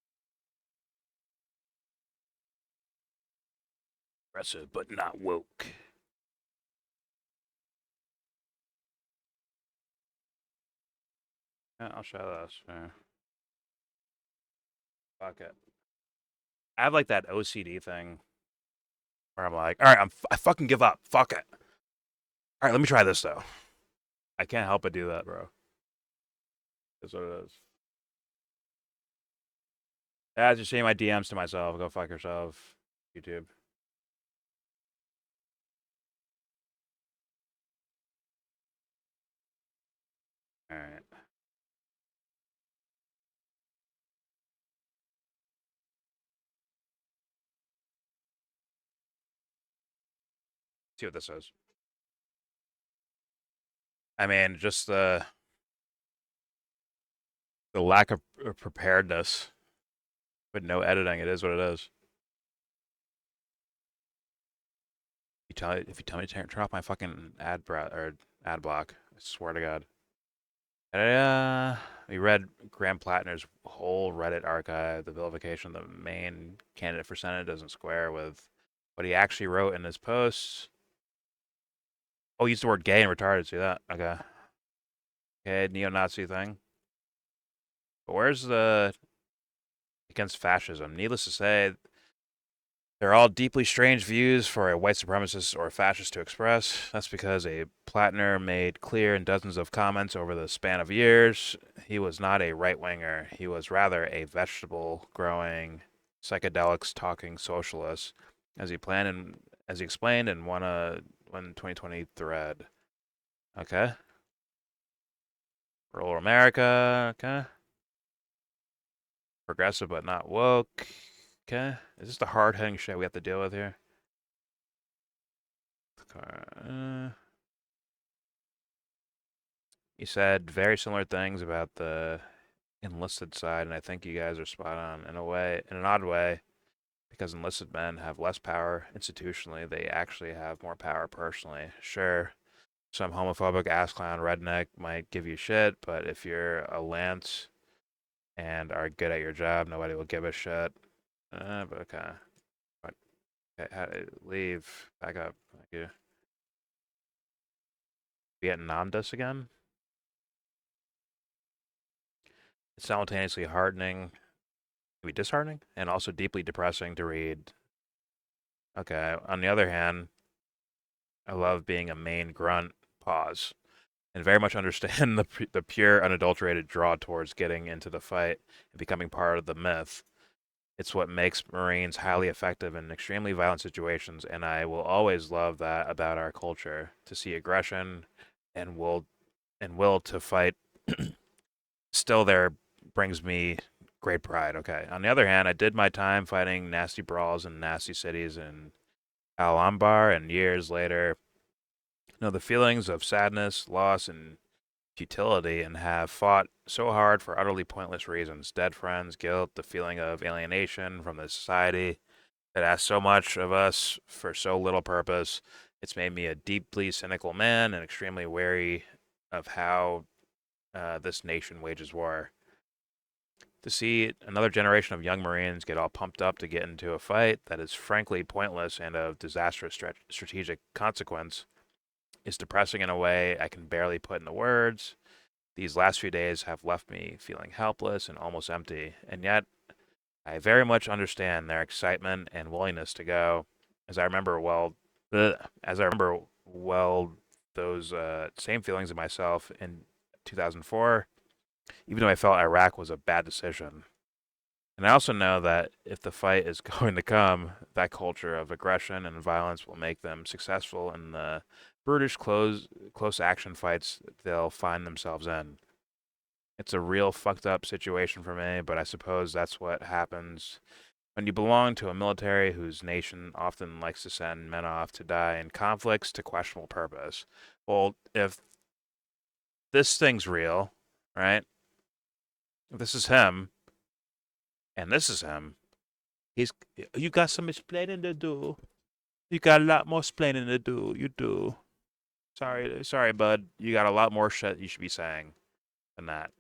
Speaker 1: Aggressive but not woke. Yeah, I'll show this. Yeah. Fuck it. I have like that OCD thing where I'm like, all right, I fucking give up. Fuck it. All right, let me try this though. I can't help but do that, bro. That's what it is. Yeah, just saying my DMs to myself. Go fuck yourself, YouTube. All right. See what this is. I mean, just the lack of preparedness, but no editing. It is what it is. If you tell me to turn off my fucking ad block, I swear to God. We read Graham Platner's whole Reddit archive. The vilification of the main candidate for Senate doesn't square with what he actually wrote in his posts. Oh, he used the word gay and retarded. See that? Okay. Okay, neo-Nazi thing. But where's the against fascism? Needless to say, they're all deeply strange views for a white supremacist or a fascist to express. That's because a Platner made clear in dozens of comments over the span of years he was not a right-winger. He was rather a vegetable-growing, psychedelics-talking socialist, as he explained in one 2020 thread. Okay. Rural America. Okay. Progressive but not woke. Okay. Is this the hard-hitting shit we have to deal with here? He said very similar things about the enlisted side, and I think you guys are spot on in an odd way, because enlisted men have less power institutionally. They actually have more power personally. Sure, some homophobic ass clown redneck might give you shit, but if you're a lance and are good at your job, nobody will give a shit. But okay. Okay, leave. Back up. Thank you. Vietnamdas again? It's simultaneously heartening, maybe disheartening, and also deeply depressing to read. Okay, on the other hand, I love being a main grunt, pause, and very much understand the pure, unadulterated draw towards getting into the fight and becoming part of the myth. It's what makes Marines highly effective in extremely violent situations, and I will always love that about our culture, to see aggression and will to fight still there brings me great pride. Okay. On the other hand, I did my time fighting nasty brawls in nasty cities in Al-Anbar, and years later, know the feelings of sadness, loss, and futility, and have fought so hard for utterly pointless reasons. Dead friends, guilt, the feeling of alienation from the society that asks so much of us for so little purpose. It's made me a deeply cynical man and extremely wary of how this nation wages war. To see another generation of young Marines get all pumped up to get into a fight that is frankly pointless and of disastrous strategic consequence is depressing in a way I can barely put into words. These last few days have left me feeling helpless and almost empty, and yet I very much understand their excitement and willingness to go. As I remember well, those same feelings of myself in 2004, even though I felt Iraq was a bad decision. And I also know that if the fight is going to come, that culture of aggression and violence will make them successful in the brutish close action fights they'll find themselves in. It's a real fucked up situation for me, but I suppose that's what happens when you belong to a military whose nation often likes to send men off to die in conflicts to questionable purpose. Well, if this thing's real, right? If this is him, and this is him, you got some explaining to do. You got a lot more explaining to do. You do. Sorry, bud. You got a lot more shit you should be saying than that.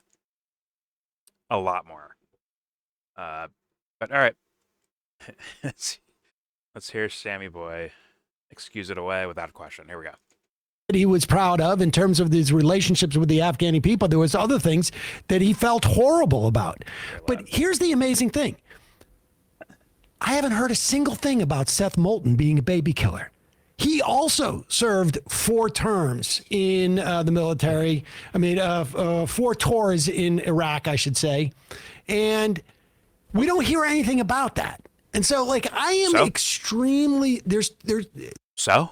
Speaker 1: A lot more. But all right. Let's hear Sammy Boy excuse it away without question. Here we go.
Speaker 12: He was proud of in terms of his relationships with the Afghani people. There was other things that he felt horrible about. But here's the amazing thing. I haven't heard a single thing about Seth Moulton being a baby killer. He also served 4 terms in the military. 4 tours in Iraq, I should say. And we don't hear anything about that. And so, I am extremely,
Speaker 1: So?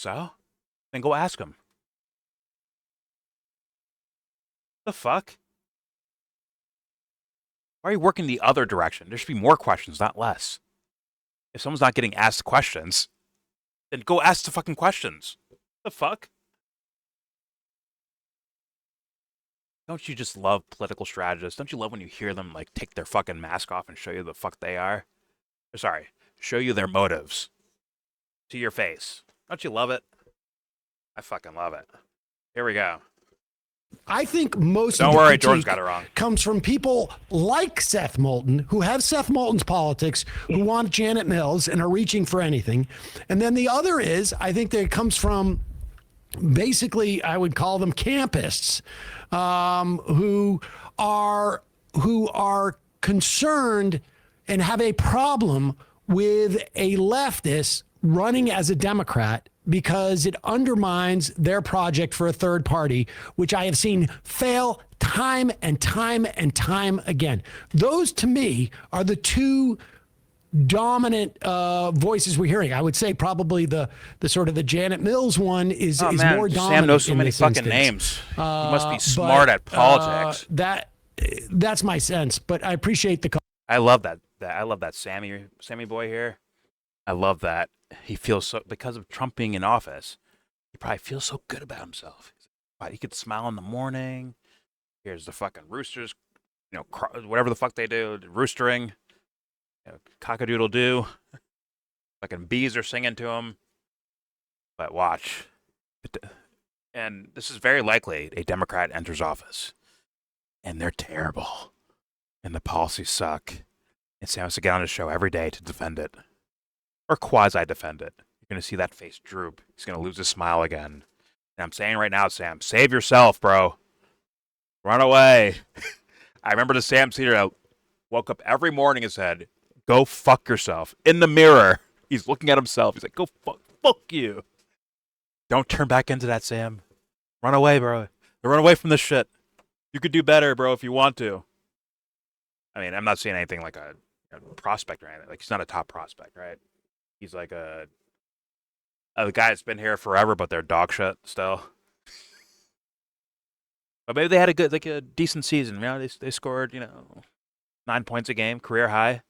Speaker 1: Then go ask him. The fuck? Why are you working the other direction? There should be more questions, not less. If someone's not getting asked questions, then go ask the fucking questions. The fuck? Don't you just love political strategists? Don't you love when you hear them, take their fucking mask off and show you the fuck they are? Sorry, show you their motives. To your face. Don't you love it? I fucking love it. Here we go.
Speaker 12: I think most
Speaker 1: Don't
Speaker 12: of the
Speaker 1: worry,
Speaker 12: critique
Speaker 1: Jordan's got it wrong.
Speaker 12: comes from people like Seth Moulton, who have Seth Moulton's politics, who want Janet Mills and are reaching for anything. And then the other is, I think that it comes from basically, I would call them campists, who are concerned and have a problem with a leftist running as a Democrat because it undermines their project for a third party, which I have seen fail time and time and time again. Those, to me, are the 2 dominant voices we're hearing. I would say probably the sort of the Janet Mills one is more dominant.
Speaker 1: Sam knows so
Speaker 12: in
Speaker 1: many
Speaker 12: this
Speaker 1: fucking
Speaker 12: instance.
Speaker 1: names. He must be smart at politics.
Speaker 12: That's my sense, but I appreciate the call.
Speaker 1: I love that. I love that Sammy Boy here. I love that. He feels so, because of Trump being in office, he probably feels so good about himself. He could smile in the morning. Here's the fucking roosters, whatever the fuck they do, roostering, cock-a-doodle-doo. Fucking bees are singing to him. But watch. And this is very likely a Democrat enters office. And they're terrible. And the policies suck. And Sam has to get on his show every day to defend it. Or quasi-defend it. You're going to see that face droop. He's going to lose his smile again. And I'm saying right now, Sam, save yourself, bro. Run away. I remember the Sam Cedar that woke up every morning and said, go fuck yourself. In the mirror. He's looking at himself. He's like, go fuck you. Don't turn back into that, Sam. Run away, bro. Run away from this shit. You could do better, bro, if you want to. I mean, I'm not seeing anything like a prospect or anything. Like, he's not a top prospect, right? He's like a guy that's been here forever, but they're dog shit still. But maybe they had a decent season. You know, they scored 9 points a game, career high.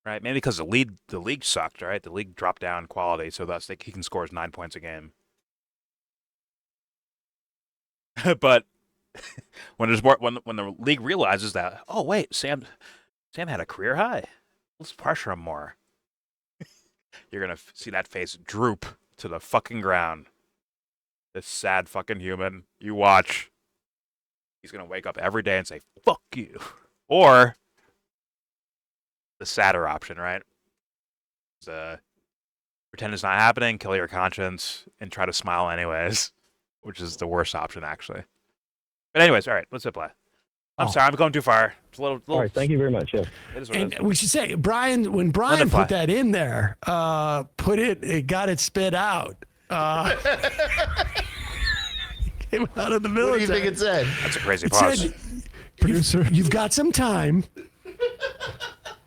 Speaker 1: Right? Maybe because the league sucked, right? The league dropped down quality, so thus he can score 9 points a game. But when the league realizes that, oh wait, Sam had a career high, let's pressure him more. You're gonna see that face droop to the fucking ground. This sad fucking human. You watch. He's gonna wake up every day and say, "Fuck you," or the sadder option, right? Pretend it's not happening, kill your conscience, and try to smile anyways, which is the worst option, actually. But anyways, all right, let's hit play. I'm sorry, I'm going too far. It's a little...
Speaker 11: All right, thank you very much. Yeah.
Speaker 12: And we should say, when Brian put that in there, it got it spit out. Came out of the military.
Speaker 14: What do you think it said?
Speaker 1: That's a crazy pause.
Speaker 12: Said, producer, you've got some time,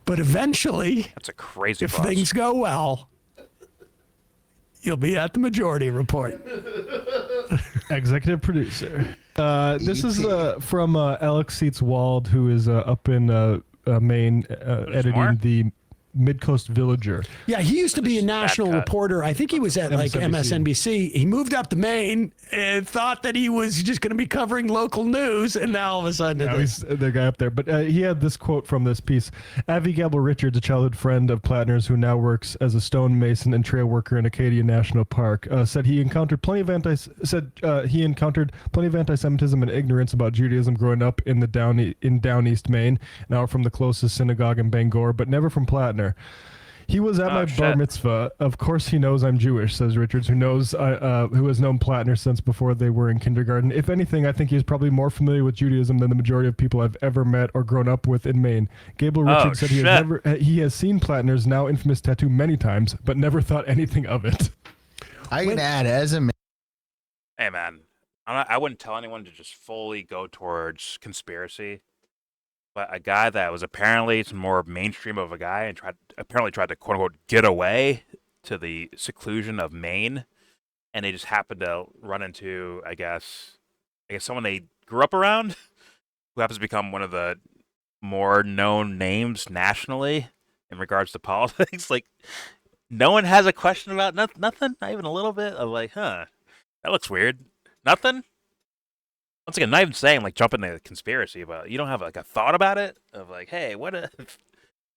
Speaker 12: but eventually,
Speaker 1: that's a crazy
Speaker 12: if
Speaker 1: pause.
Speaker 12: things go well, you'll be at the majority report.
Speaker 15: Executive producer. This is from Alex Seats-Wald, who is up in Maine editing the Mid-Coast Villager.
Speaker 12: Yeah, he used to be a national reporter. I think he was at like MSNBC. He moved up to Maine and thought that he was just going to be covering local news, and now all of a sudden...
Speaker 15: Now he's the guy up there. But he had this quote from this piece. Abigail Richards, a childhood friend of Platner's who now works as a stonemason and trail worker in Acadia National Park, said he encountered plenty of anti-Semitism and ignorance about Judaism growing up in Down East Maine, now from the closest synagogue in Bangor, but never from Platner. He was at my bar mitzvah. Of course he knows I'm Jewish, says Richards, who has known Platner since before they were in kindergarten. If anything, I think he's probably more familiar with Judaism than the majority of people I've ever met or grown up with in Maine. Gabriel Richards said he has seen Platner's now infamous tattoo many times, but never thought anything of it.
Speaker 14: I can add as a...
Speaker 1: Hey, man, I wouldn't tell anyone to just fully go towards conspiracy. But a guy that was apparently more mainstream of a guy and apparently tried to quote unquote get away to the seclusion of Maine, and they just happened to run into I guess someone they grew up around, who happens to become one of the more known names nationally in regards to politics. Like, no one has a question about nothing, not even a little bit of like, that looks weird. Nothing. Once again, not even saying like jump into the conspiracy, but you don't have like a thought about it of like, hey, what if,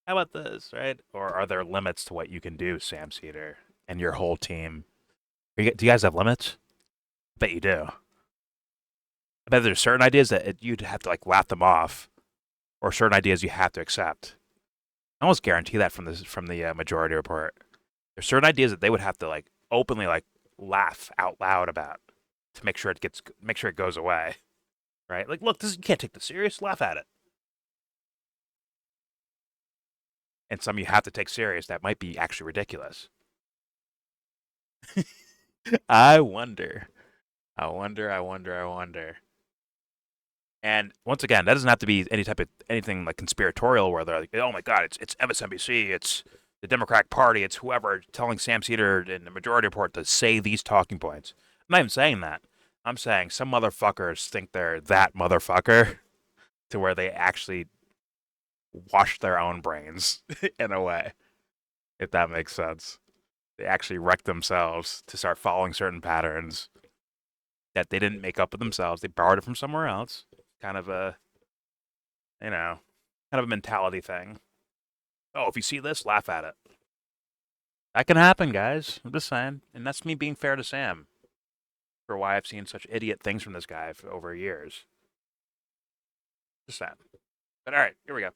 Speaker 1: how about this, right? Or are there limits to what you can do, Sam Seder and your whole team? Do you guys have limits? I bet you do. I bet there's certain ideas that you'd have to like laugh them off, or certain ideas you have to accept. I almost guarantee that from the majority report. There's certain ideas that they would have to like openly like laugh out loud about to make sure it goes away, right? Like, look, you can't take this serious. Laugh at it. And some you have to take serious that might be actually ridiculous. I wonder. And once again, that doesn't have to be anything like conspiratorial where they're like, oh my God, it's MSNBC, it's the Democratic Party, it's whoever telling Sam Seder in the majority report to say these talking points. I'm not even saying that. I'm saying some motherfuckers think they're that motherfucker to where they actually wash their own brains in a way, if that makes sense. They actually wreck themselves to start following certain patterns that they didn't make up with themselves. They borrowed it from somewhere else. Kind of a mentality thing. Oh, if you see this, laugh at it. That can happen, guys. I'm just saying. And that's me being fair to Sam. For why I've seen such idiot things from this guy for over years. Just that. But all right, here we go.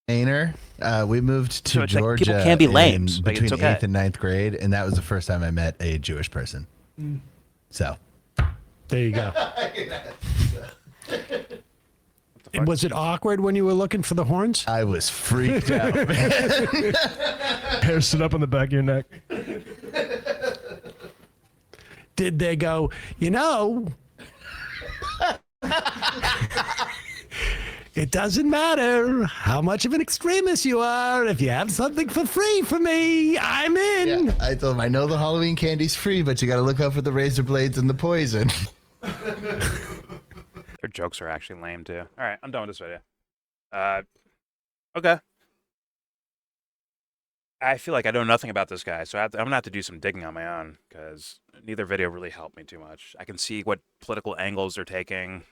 Speaker 14: Mainer, we moved to
Speaker 1: it's
Speaker 14: Georgia.
Speaker 1: Like people can't be lames. Like,
Speaker 14: between
Speaker 1: it's okay.
Speaker 14: 8th and 9th grade, and that was the first time I met a Jewish person. So,
Speaker 12: there you go. And was it awkward when you were looking for the horns?
Speaker 14: I was freaked out, man.
Speaker 15: Hair stood up on the back of your neck.
Speaker 12: Did they go, It doesn't matter how much of an extremist you are. If you have something for free for me, I'm in.
Speaker 14: Yeah, I told him, I know the Halloween candy's free, but you got to look out for the razor blades and the poison.
Speaker 1: Their jokes are actually lame, too. All right, I'm done with this video. Okay. I feel like I know nothing about this guy, so I'm going to have to do some digging on my own, because neither video really helped me too much. I can see what political angles they're taking,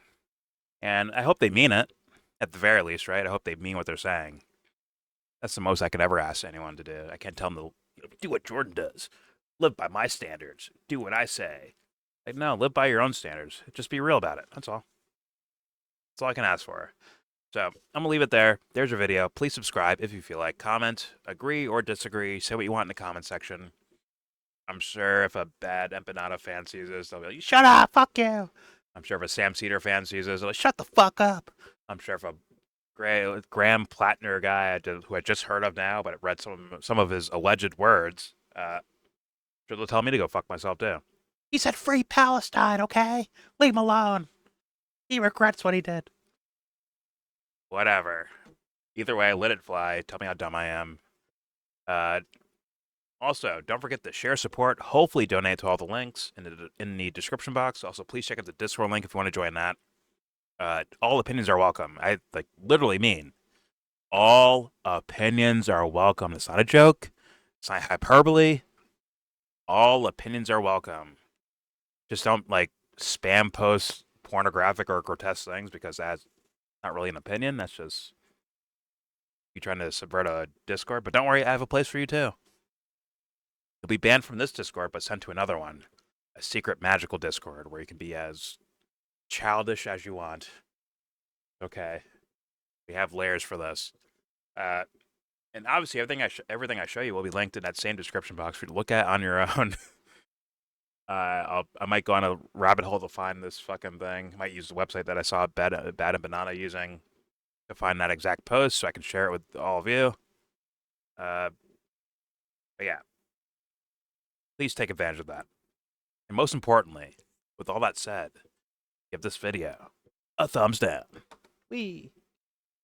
Speaker 1: and I hope they mean it, at the very least, right? I hope they mean what they're saying. That's the most I could ever ask anyone to do. I can't tell them to do what Jordan does. Live by my standards. Do what I say. Like, no, live by your own standards. Just be real about it. That's all. That's all I can ask for. So I'm going to leave it there. There's your video. Please subscribe if you feel like. Comment, agree or disagree. Say what you want in the comment section. I'm sure if a BadEmpanada fan sees this, they'll be like, shut up, fuck you. I'm sure if a Sam Seder fan sees this, they'll be like, shut the fuck up. I'm sure if a Graham Platner guy who I just heard of now, but read some of his alleged words, sure they'll tell me to go fuck myself too. He said free Palestine, okay? Leave him alone. He regrets what he did. Whatever. Either way, let it fly. Tell me how dumb I am. Also, don't forget to share, support, hopefully donate to all the links in the description box. Also, please check out the Discord link if you want to join that. All opinions are welcome. I literally mean all opinions are welcome. It's not a joke. It's not hyperbole. All opinions are welcome. Just don't spam post pornographic or grotesque things, because that's not really an opinion. That's just you trying to subvert a Discord. But don't worry, I have a place for you too. You'll be banned from this Discord, but sent to another one. A secret magical Discord where you can be as childish as you want. Okay. We have layers for this. And obviously everything I show you will be linked in that same description box for you to look at on your own. I might go on a rabbit hole to find this fucking thing. I might use the website that I saw BadEmpanada using to find that exact post so I can share it with all of you. But yeah. Please take advantage of that. And most importantly, with all that said, give this video a thumbs down. Whee!